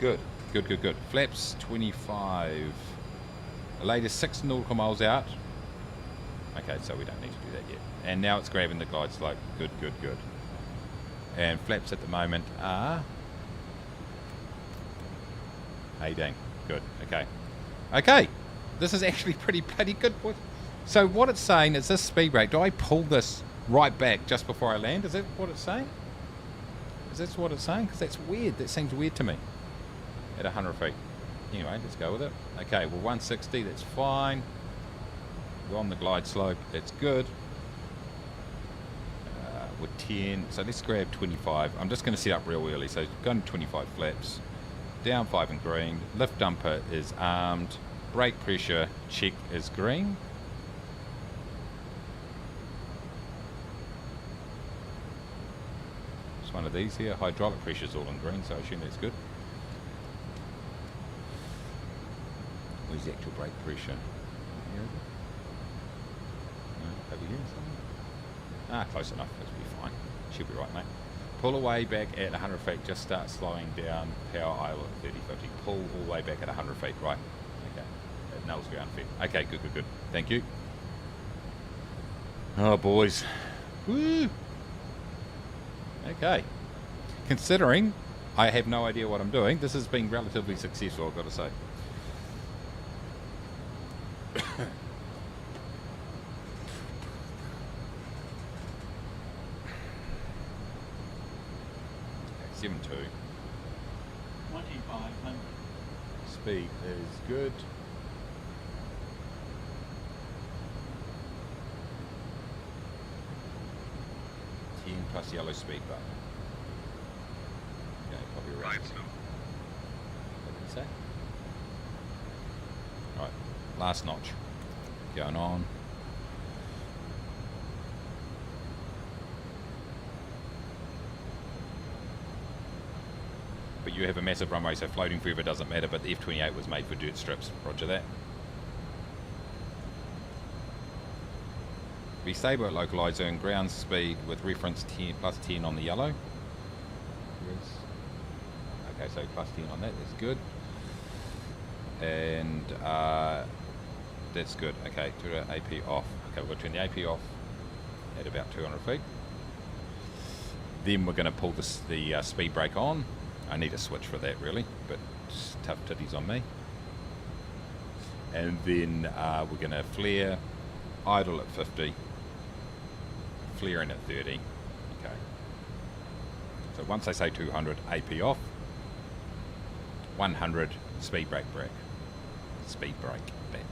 Good. Good, good, good. Flaps 25. The latest 6 nautical miles out. Okay, so we don't need to do that yet. And now it's grabbing the glide slope. Good, good, good. And flaps at the moment are 18. Good. Okay. Okay. This is actually pretty bloody good. So what it's saying is this speed brake, do I pull this right back just before I land? Is that what it's saying? Is that what it's saying? Because that's weird. That seems weird to me. At 100 feet. Anyway, let's go with it. Okay, well 160, that's fine. We're on the glide slope, that's good. We're 10, so let's grab 25. I'm just going to set up real early, so going to 25 flaps. Down 5 in green. Lift dumper is armed. Brake pressure check is green. It's one of these here. Hydraulic pressure is all in green, so I assume that's good. Where's the actual brake pressure? Here? No, over here somewhere? Ah, close enough. That'll be fine. Should be right, mate. Pull away back at 100 feet. Just start slowing down. Power idle at 30, 50. Pull all the way back at 100 feet. Right. Okay. That nails ground fit. Okay, good, good, good. Thank you. Oh, boys. Woo! Okay. Considering I have no idea what I'm doing, this has been relatively successful, I've got to say. Okay, 7.2. 2500. Speed is good. Plus yellow speed button. Okay, probably around. Right, so What did it say? Right, last notch. Going on. But you have a massive runway, so floating forever doesn't matter, but the F28 was made for dirt strips. Roger that. Be stable at localized zone, ground speed with reference 10, plus 10 on the yellow. Yes. Okay, so plus 10 on that, that's good. And that's good. Okay, turn the AP off. Okay, we're going to turn the AP off at about 200 feet. Then we're going to pull the speed brake on. I need a switch for that really, but just tough titties on me. And then we're going to flare, idle at 50. Flaring at 30. Okay. So once I say 200, AP off. 100, speed brake back. Speed brake back.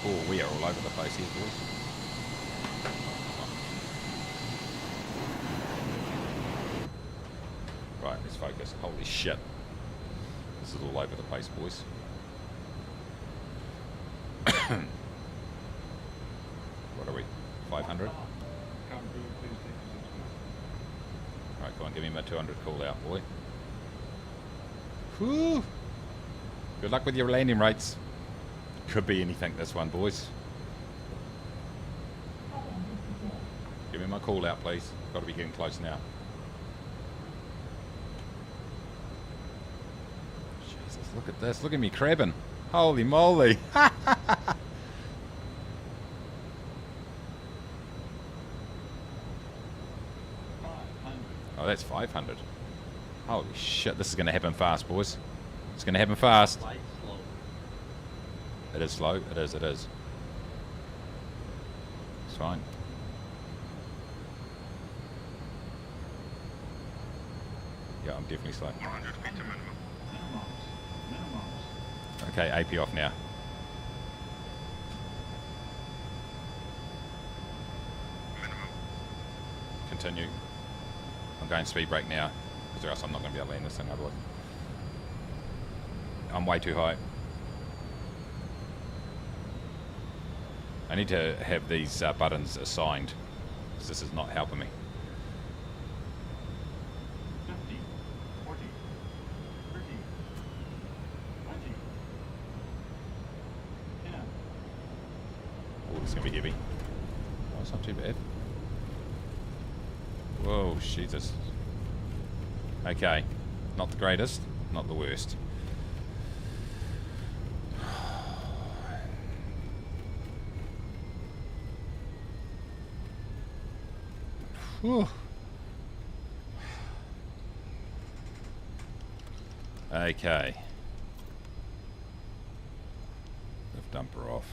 Oh, we are all over the place here, boys. Right, let's focus. Holy shit. is all over the place, boys. What are we? 500? Alright, go on, give me my 200 call out, boy. Whew! Good luck with your landing rates. Could be anything, this one, boys. Give me my call out, please. Got to be getting close now. Jesus, look at this. Look at me crabbing. Holy moly. Oh, that's 500. Holy shit, this is going to happen fast, boys. It's going to happen fast. It is slow. It is. It's fine. Yeah, I'm definitely slow. 100 feet to minimum. Okay, AP off now. Minimum. Continue. I'm going speed brake now, because or else I'm not going to be able to land this thing otherwise. I'm way too high. I need to have these buttons assigned, because this is not helping me. 50, 40, 30, 20, 10. Oh, it's going to be heavy. Oh, it's not too bad. Whoa, Jesus. Okay. Not the greatest, not the worst. Whew. Okay. Lift dumper off.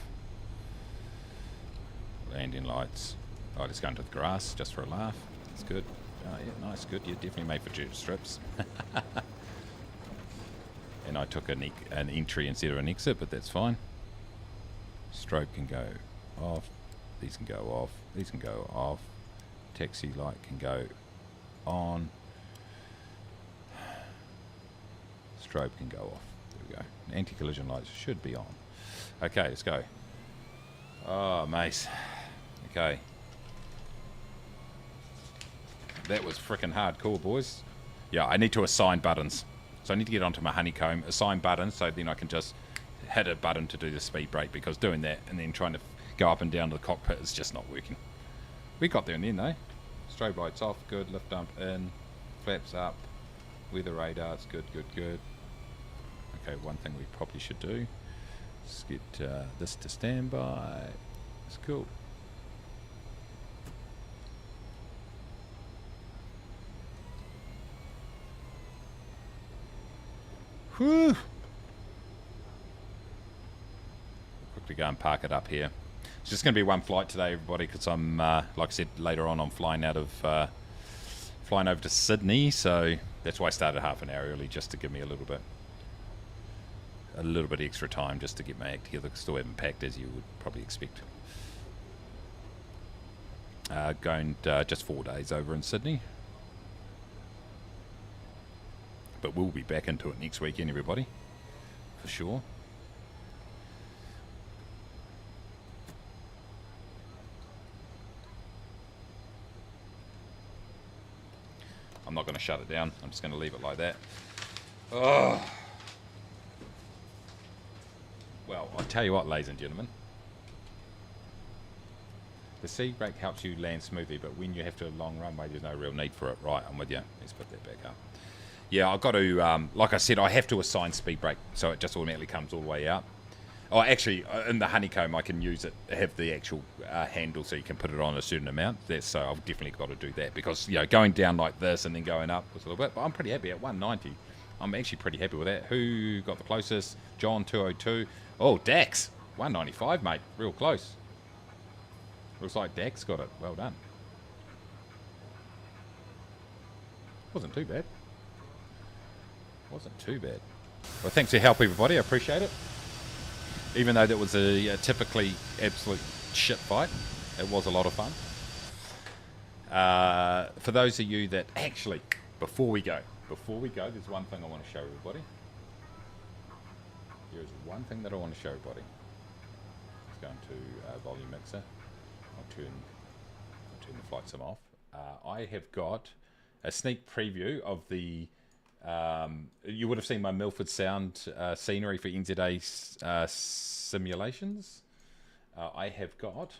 Landing lights. Oh, just going to the grass just for a laugh. That's good. Oh, yeah, nice, good. You're definitely made for jet strips. And I took an entry instead of an exit, but that's fine. Strobe can go off. These can go off. These can go off. Taxi light can go on. Strobe can go off. There we go. Anti-collision lights should be on. Okay, let's go. Oh, Mace. Okay. That was freaking hardcore, boys. Yeah, I need to assign buttons. So I need to get onto my honeycomb, assign buttons, so then I can just hit a button to do the speed brake, because doing that and then trying to go up and down to the cockpit is just not working. We got there in the end, though. Strobe lights off, good. Lift dump in. Flaps up. Weather radar, it's good, good, good. Okay, one thing we probably should do is get this to standby. It's cool. Whew. Quickly go and park it up here. It's just going to be one flight today, everybody, because I'm, like I said, later on I'm flying out of, flying over to Sydney, so that's why I started half an hour early, just to give me a little bit extra time, just to get my act together. Still haven't packed, as you would probably expect. Going just 4 days over in Sydney, but we'll be back into it next weekend, everybody, for sure. I'm not going to shut it down. I'm just going to leave it like that. Oh. Well, I'll tell you what, ladies and gentlemen. The sea brake helps you land smoothly, but when you have to long runway, there's no real need for it. Right, I'm with you. Let's put that back up. Yeah, I've got to, like I said, I have to assign speed brake, so it just automatically comes all the way out. Oh, actually, in the honeycomb, I can use it, have the actual handle, so you can put it on a certain amount. So I've definitely got to do that, because, you know, going down like this and then going up was a little bit, but I'm pretty happy at 190. I'm actually pretty happy with that. Who got the closest? John, 202. Oh, Dax, 195, mate. Real close. Looks like Dax got it. Well done. Wasn't too bad. Wasn't too bad. Well, thanks for your help, everybody. I appreciate it. Even though that was a typically absolute shit fight, it was a lot of fun. For those of you that actually, before we go, there's one thing I want to show everybody. Here's one thing that I want to show everybody. Let's go into volume mixer. I'll turn the flight sim off. I have got a sneak preview of the. You would have seen my Milford Sound scenery for NZA simulations. I have got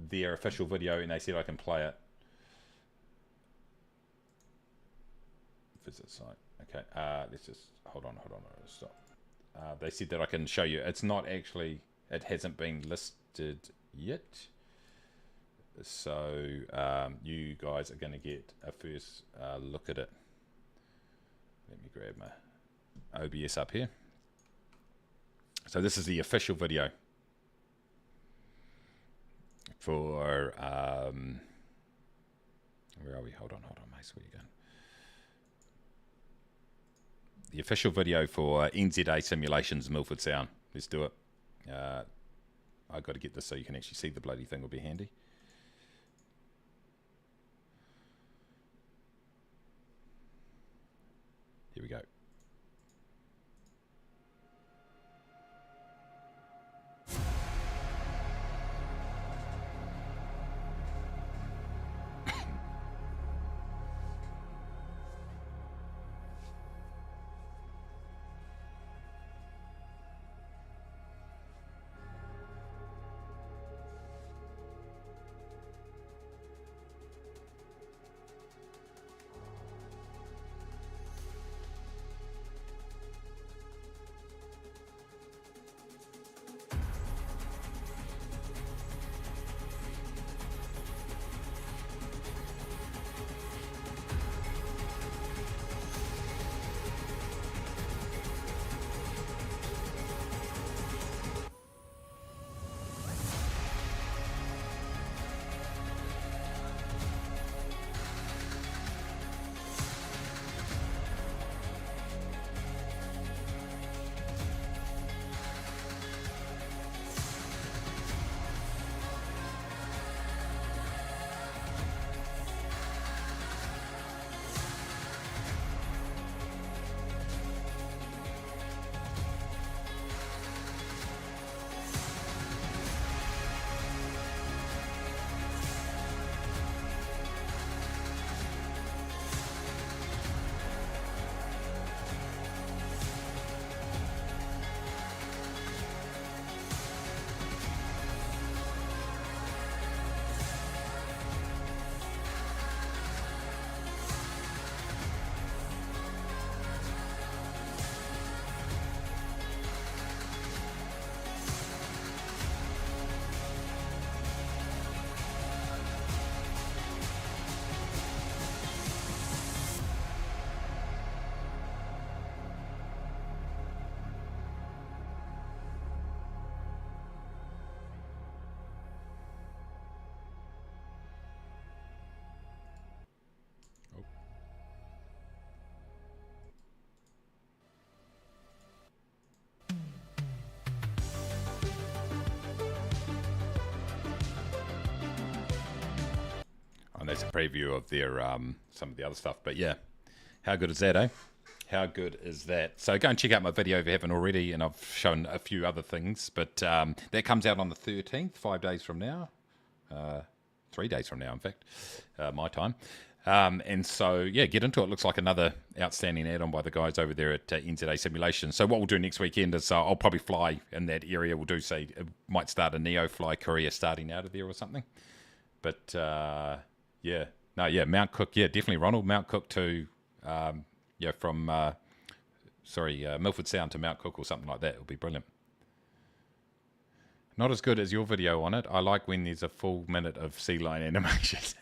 their official video, and they said I can play it. Visit site. Okay, let's just hold on, stop. They said that I can show you. It's not actually. It hasn't been listed yet. So you guys are going to get a first look at it. Let me grab my OBS up here. So this is the official video for where are we? Hold on, Mace, where are you going? The official video for NZA Simulations Milford Sound. Let's do it. I've got to get this so you can actually see the bloody thing. Will be handy. Here we go. And that's a preview of their some of the other stuff. But yeah, how good is that, eh? How good is that? So go and check out my video if you haven't already, and I've shown a few other things. But that comes out on the 13th, 5 days from now. 3 days from now, in fact, my time. And so, yeah, get into it. Looks like another outstanding add-on by the guys over there at NZA Simulation. So what we'll do next weekend is I'll probably fly in that area. We'll do, say, might start a Neo Fly Korea starting out of there or something. But, yeah. No, yeah, Mount Cook. Yeah, definitely, Ronald. Mount Cook to, from, Milford Sound to Mount Cook or something like that. It'll be brilliant. Not as good as your video on it. I like when there's a full minute of sea lion animations.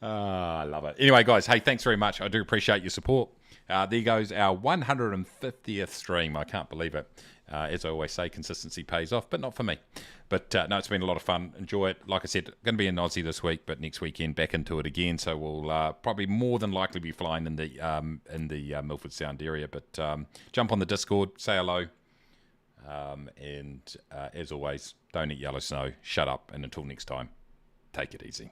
I love it. Anyway, guys, hey, thanks very much. I do appreciate your support. There goes our 150th stream. I can't believe it. As I always say, consistency pays off, but not for me. But no, it's been a lot of fun. Enjoy it. Like I said, going to be in Aussie this week, but next weekend back into it again. So we'll probably more than likely be flying in the Milford Sound area. But jump on the Discord, say hello. And as always, don't eat yellow snow. Shut up. And until next time, take it easy.